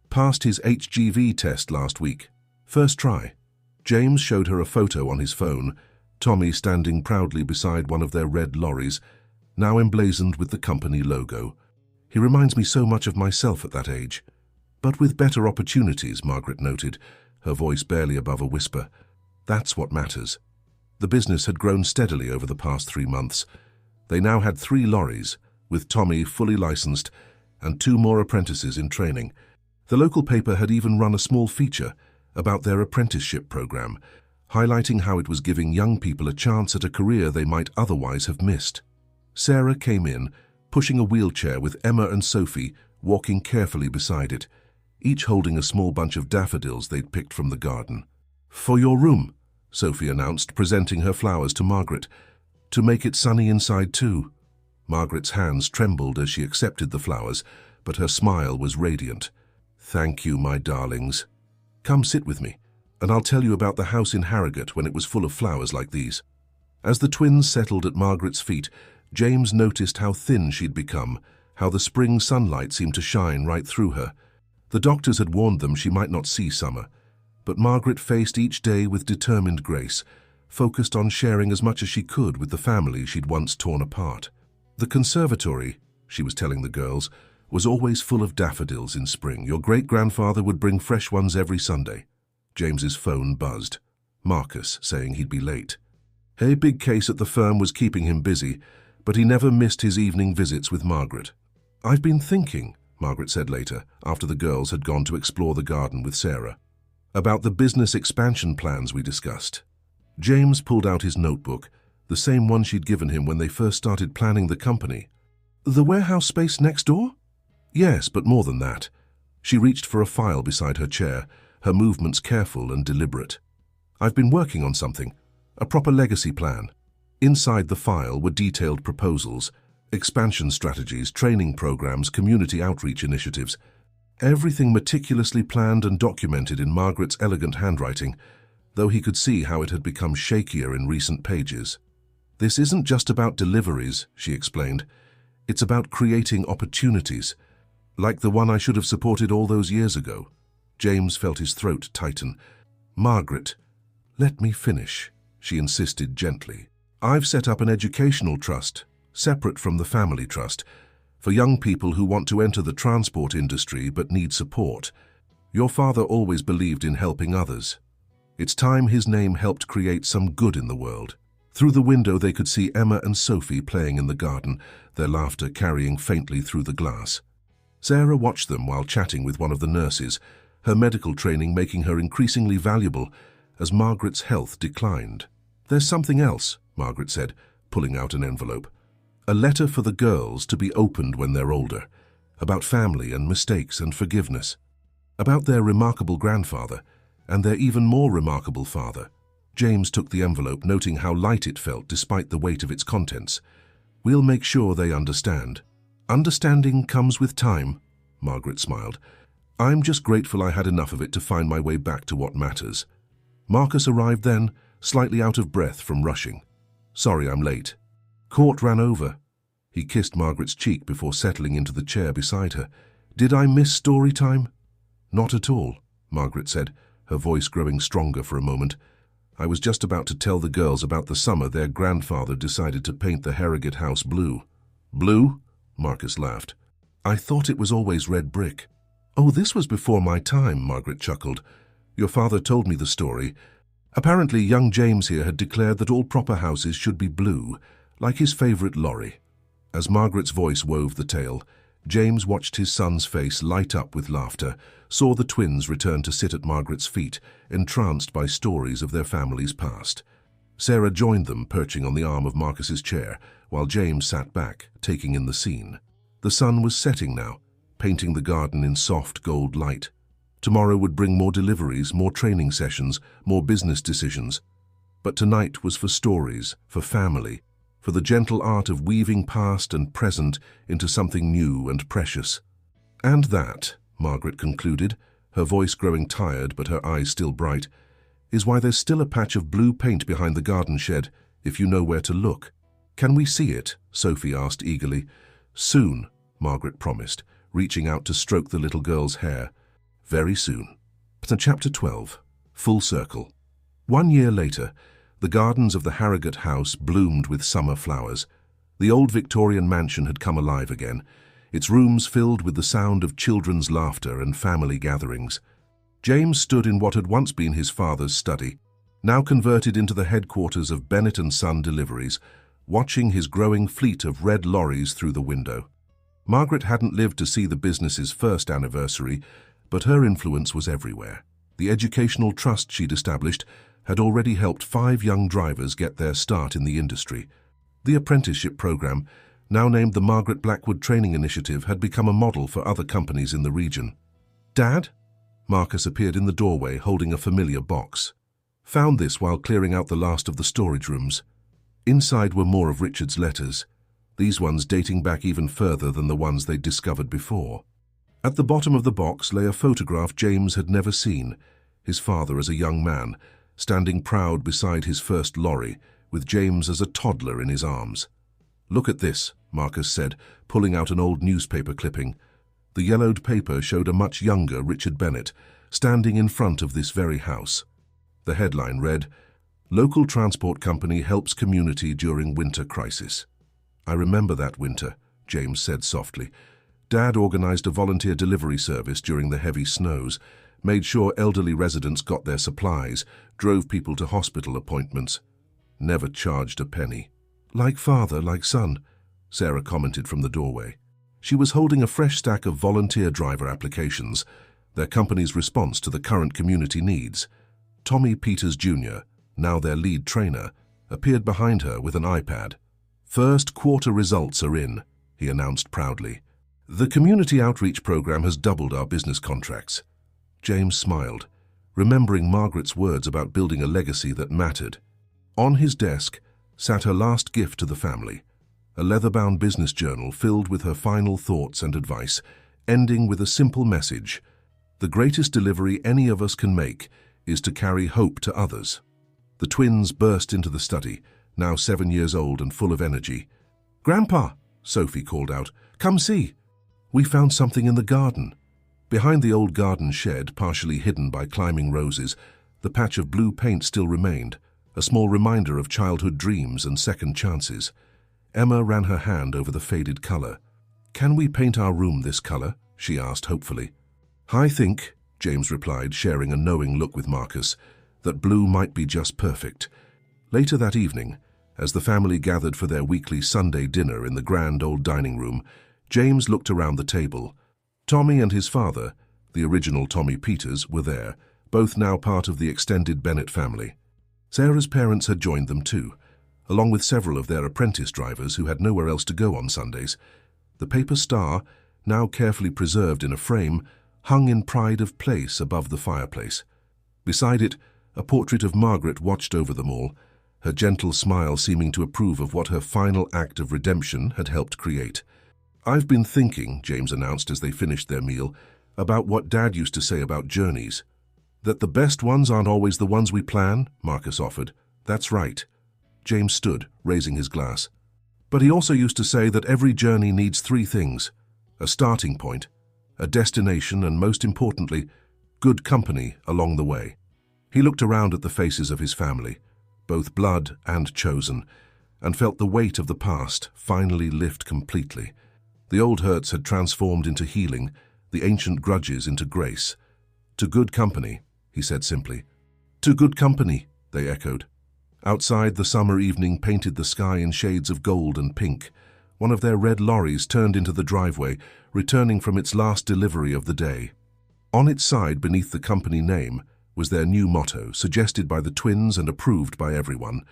"Passed his HGV test last week. First try." James showed her a photo on his phone, Tommy standing proudly beside one of their red lorries, now emblazoned with the company logo. "He reminds me so much of myself at that age." "But with better opportunities," Margaret noted, her voice barely above a whisper. "That's what matters." The business had grown steadily over the past 3 months. They now had 3 lorries, with Tommy fully licensed, and 2 more apprentices in training. The local paper had even run a small feature about their apprenticeship program, highlighting how it was giving young people a chance at a career they might otherwise have missed. Sarah came in, pushing a wheelchair with Emma and Sophie walking carefully beside it, each holding a small bunch of daffodils they'd picked from the garden. "For your room," Sophie announced, presenting her flowers to Margaret. "To make it sunny inside too." Margaret's hands trembled as she accepted the flowers, but her smile was radiant. "Thank you, my darlings. Come sit with me, and I'll tell you about the house in Harrogate when it was full of flowers like these." As the twins settled at Margaret's feet, James noticed how thin she'd become, how the spring sunlight seemed to shine right through her. The doctors had warned them she might not see summer, but Margaret faced each day with determined grace, focused on sharing as much as she could with the family she'd once torn apart. The conservatory, she was telling the girls, was always full of daffodils in spring. Your great-grandfather would bring fresh ones every Sunday. James's phone buzzed. Marcus, saying he'd be late. A big case at the firm was keeping him busy, but he never missed his evening visits with Margaret. "I've been thinking," Margaret said later, after the girls had gone to explore the garden with Sarah, "about the business expansion plans we discussed." James pulled out his notebook, the same one she'd given him when they first started planning the company. "The warehouse space next door?" "Yes, but more than that." She reached for a file beside her chair, her movements careful and deliberate. "I've been working on something, a proper legacy plan." Inside the file were detailed proposals, expansion strategies, training programs, community outreach initiatives. Everything meticulously planned and documented in Margaret's elegant handwriting, though he could see how it had become shakier in recent pages. "This isn't just about deliveries," she explained. "It's about creating opportunities, like the one I should have supported all those years ago." James felt his throat tighten. "Margaret, let me finish," she insisted gently. "I've set up an educational trust, separate from the family trust, for young people who want to enter the transport industry but need support. Your father always believed in helping others. It's time his name helped create some good in the world." Through the window they could see Emma and Sophie playing in the garden, their laughter carrying faintly through the glass. Sarah watched them while chatting with one of the nurses, her medical training making her increasingly valuable as Margaret's health declined. "There's something else," Margaret said, pulling out an envelope. "A letter for the girls to be opened when they're older, about family and mistakes and forgiveness, about their remarkable grandfather and their even more remarkable father." James took the envelope, noting how light it felt despite the weight of its contents. "We'll make sure they understand." "Understanding comes with time," Margaret smiled. "I'm just grateful I had enough of it to find my way back to what matters." Marcus arrived then, slightly out of breath from rushing. "Sorry I'm late." "Court ran over." He kissed Margaret's cheek before settling into the chair beside her. "Did I miss story time?" "Not at all," Margaret said, her voice growing stronger for a moment. "I was just about to tell the girls about the summer their grandfather decided to paint the Harrogate house blue." "Blue?" Marcus laughed. "I thought it was always red brick." "Oh, this was before my time," Margaret chuckled. "Your father told me the story. Apparently young James here had declared that all proper houses should be blue, like his favourite lorry." As Margaret's voice wove the tale, James watched his son's face light up with laughter, saw the twins return to sit at Margaret's feet, entranced by stories of their family's past. Sarah joined them, perching on the arm of Marcus's chair, while James sat back, taking in the scene. The sun was setting now, painting the garden in soft gold light. Tomorrow would bring more deliveries, more training sessions, more business decisions. But tonight was for stories, for family, for the gentle art of weaving past and present into something new and precious. "And that," Margaret concluded, her voice growing tired but her eyes still bright, "is why there's still a patch of blue paint behind the garden shed, if you know where to look." "Can we see it?" Sophie asked eagerly. "Soon," Margaret promised, reaching out to stroke the little girl's hair. "Very soon." Chapter 12. Full Circle. 1 year later, the gardens of the Harrogate house bloomed with summer flowers. The old Victorian mansion had come alive again, its rooms filled with the sound of children's laughter and family gatherings. James stood in what had once been his father's study, now converted into the headquarters of Bennett & Son Deliveries, watching his growing fleet of red lorries through the window. Margaret hadn't lived to see the business's first anniversary, but her influence was everywhere. The educational trust she'd established had already helped 5 young drivers get their start in the industry. The apprenticeship program, now named the Margaret Blackwood Training Initiative, had become a model for other companies in the region. "Dad?" Marcus appeared in the doorway holding a familiar box. Found this while clearing out the last of the storage rooms. Inside were more of Richard's letters, these ones dating back even further than the ones they'd discovered before. At the bottom of the box lay a photograph James had never seen, his father as a young man, standing proud beside his first lorry, with James as a toddler in his arms. "Look at this," Marcus said, pulling out an old newspaper clipping. The yellowed paper showed a much younger Richard Bennett, standing in front of this very house. The headline read, "Local transport company helps community during winter crisis." "I remember that winter," James said softly. "Dad organized a volunteer delivery service during the heavy snows, made sure elderly residents got their supplies, drove people to hospital appointments. Never charged a penny." "Like father, like son," Sarah commented from the doorway. She was holding a fresh stack of volunteer driver applications, their company's response to the current community needs. Tommy Peters Jr., now their lead trainer, appeared behind her with an iPad. "First quarter results are in," he announced proudly. "The community outreach program has doubled our business contracts." James smiled, remembering Margaret's words about building a legacy that mattered. On his desk sat her last gift to the family, a leather-bound business journal filled with her final thoughts and advice, ending with a simple message: "The greatest delivery any of us can make is to carry hope to others." The twins burst into the study, now 7 years old and full of energy. "Grandpa," Sophie called out, "come see. We found something in the garden." Behind the old garden shed, partially hidden by climbing roses, the patch of blue paint still remained, a small reminder of childhood dreams and second chances. Emma ran her hand over the faded color. "Can we paint our room this color?" she asked hopefully. "I think," James replied, sharing a knowing look with Marcus, "that blue might be just perfect." Later that evening, as the family gathered for their weekly Sunday dinner in the grand old dining room, James looked around the table. Tommy and his father, the original Tommy Peters, were there, both now part of the extended Bennett family. Sarah's parents had joined them too, along with several of their apprentice drivers who had nowhere else to go on Sundays. The paper star, now carefully preserved in a frame, hung in pride of place above the fireplace. Beside it, a portrait of Margaret watched over them all, her gentle smile seeming to approve of what her final act of redemption had helped create. "I've been thinking," James announced as they finished their meal, "about what Dad used to say about journeys. That the best ones aren't always the ones we plan," Marcus offered. "That's right." James stood, raising his glass. "But he also used to say that every journey needs 3 things: a starting point, a destination, and most importantly, good company along the way." He looked around at the faces of his family, both blood and chosen, and felt the weight of the past finally lift completely. The old hurts had transformed into healing, the ancient grudges into grace. "To good company," he said simply. "To good company," they echoed. Outside, the summer evening painted the sky in shades of gold and pink. One of their red lorries turned into the driveway, returning from its last delivery of the day. On its side, beneath the company name, was their new motto, suggested by the twins and approved by everyone: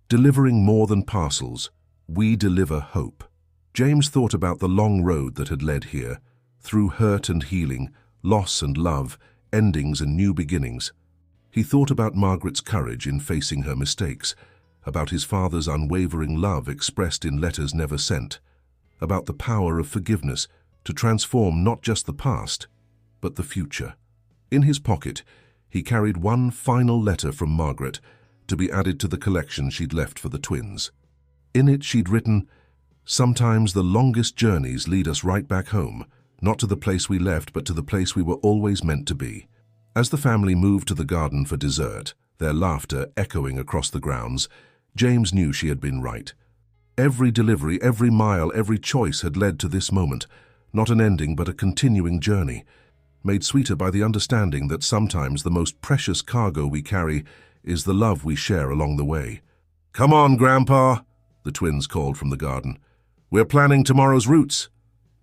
"Delivering more than parcels, we deliver hope." James thought about the long road that had led here, through hurt and healing, loss and love, endings and new beginnings. He thought about Margaret's courage in facing her mistakes, about his father's unwavering love expressed in letters never sent, about the power of forgiveness to transform not just the past, but the future. In his pocket, he carried one final letter from Margaret to be added to the collection she'd left for the twins. In it, she'd written, "Sometimes the longest journeys lead us right back home, not to the place we left, but to the place we were always meant to be." As the family moved to the garden for dessert, their laughter echoing across the grounds, James knew she had been right. Every delivery, every mile, every choice had led to this moment, not an ending but a continuing journey, made sweeter by the understanding that sometimes the most precious cargo we carry is the love we share along the way. "Come on, Grandpa," the twins called from the garden. "We're planning tomorrow's routes."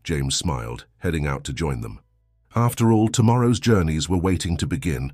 James smiled, heading out to join them. After all, tomorrow's journeys were waiting to begin.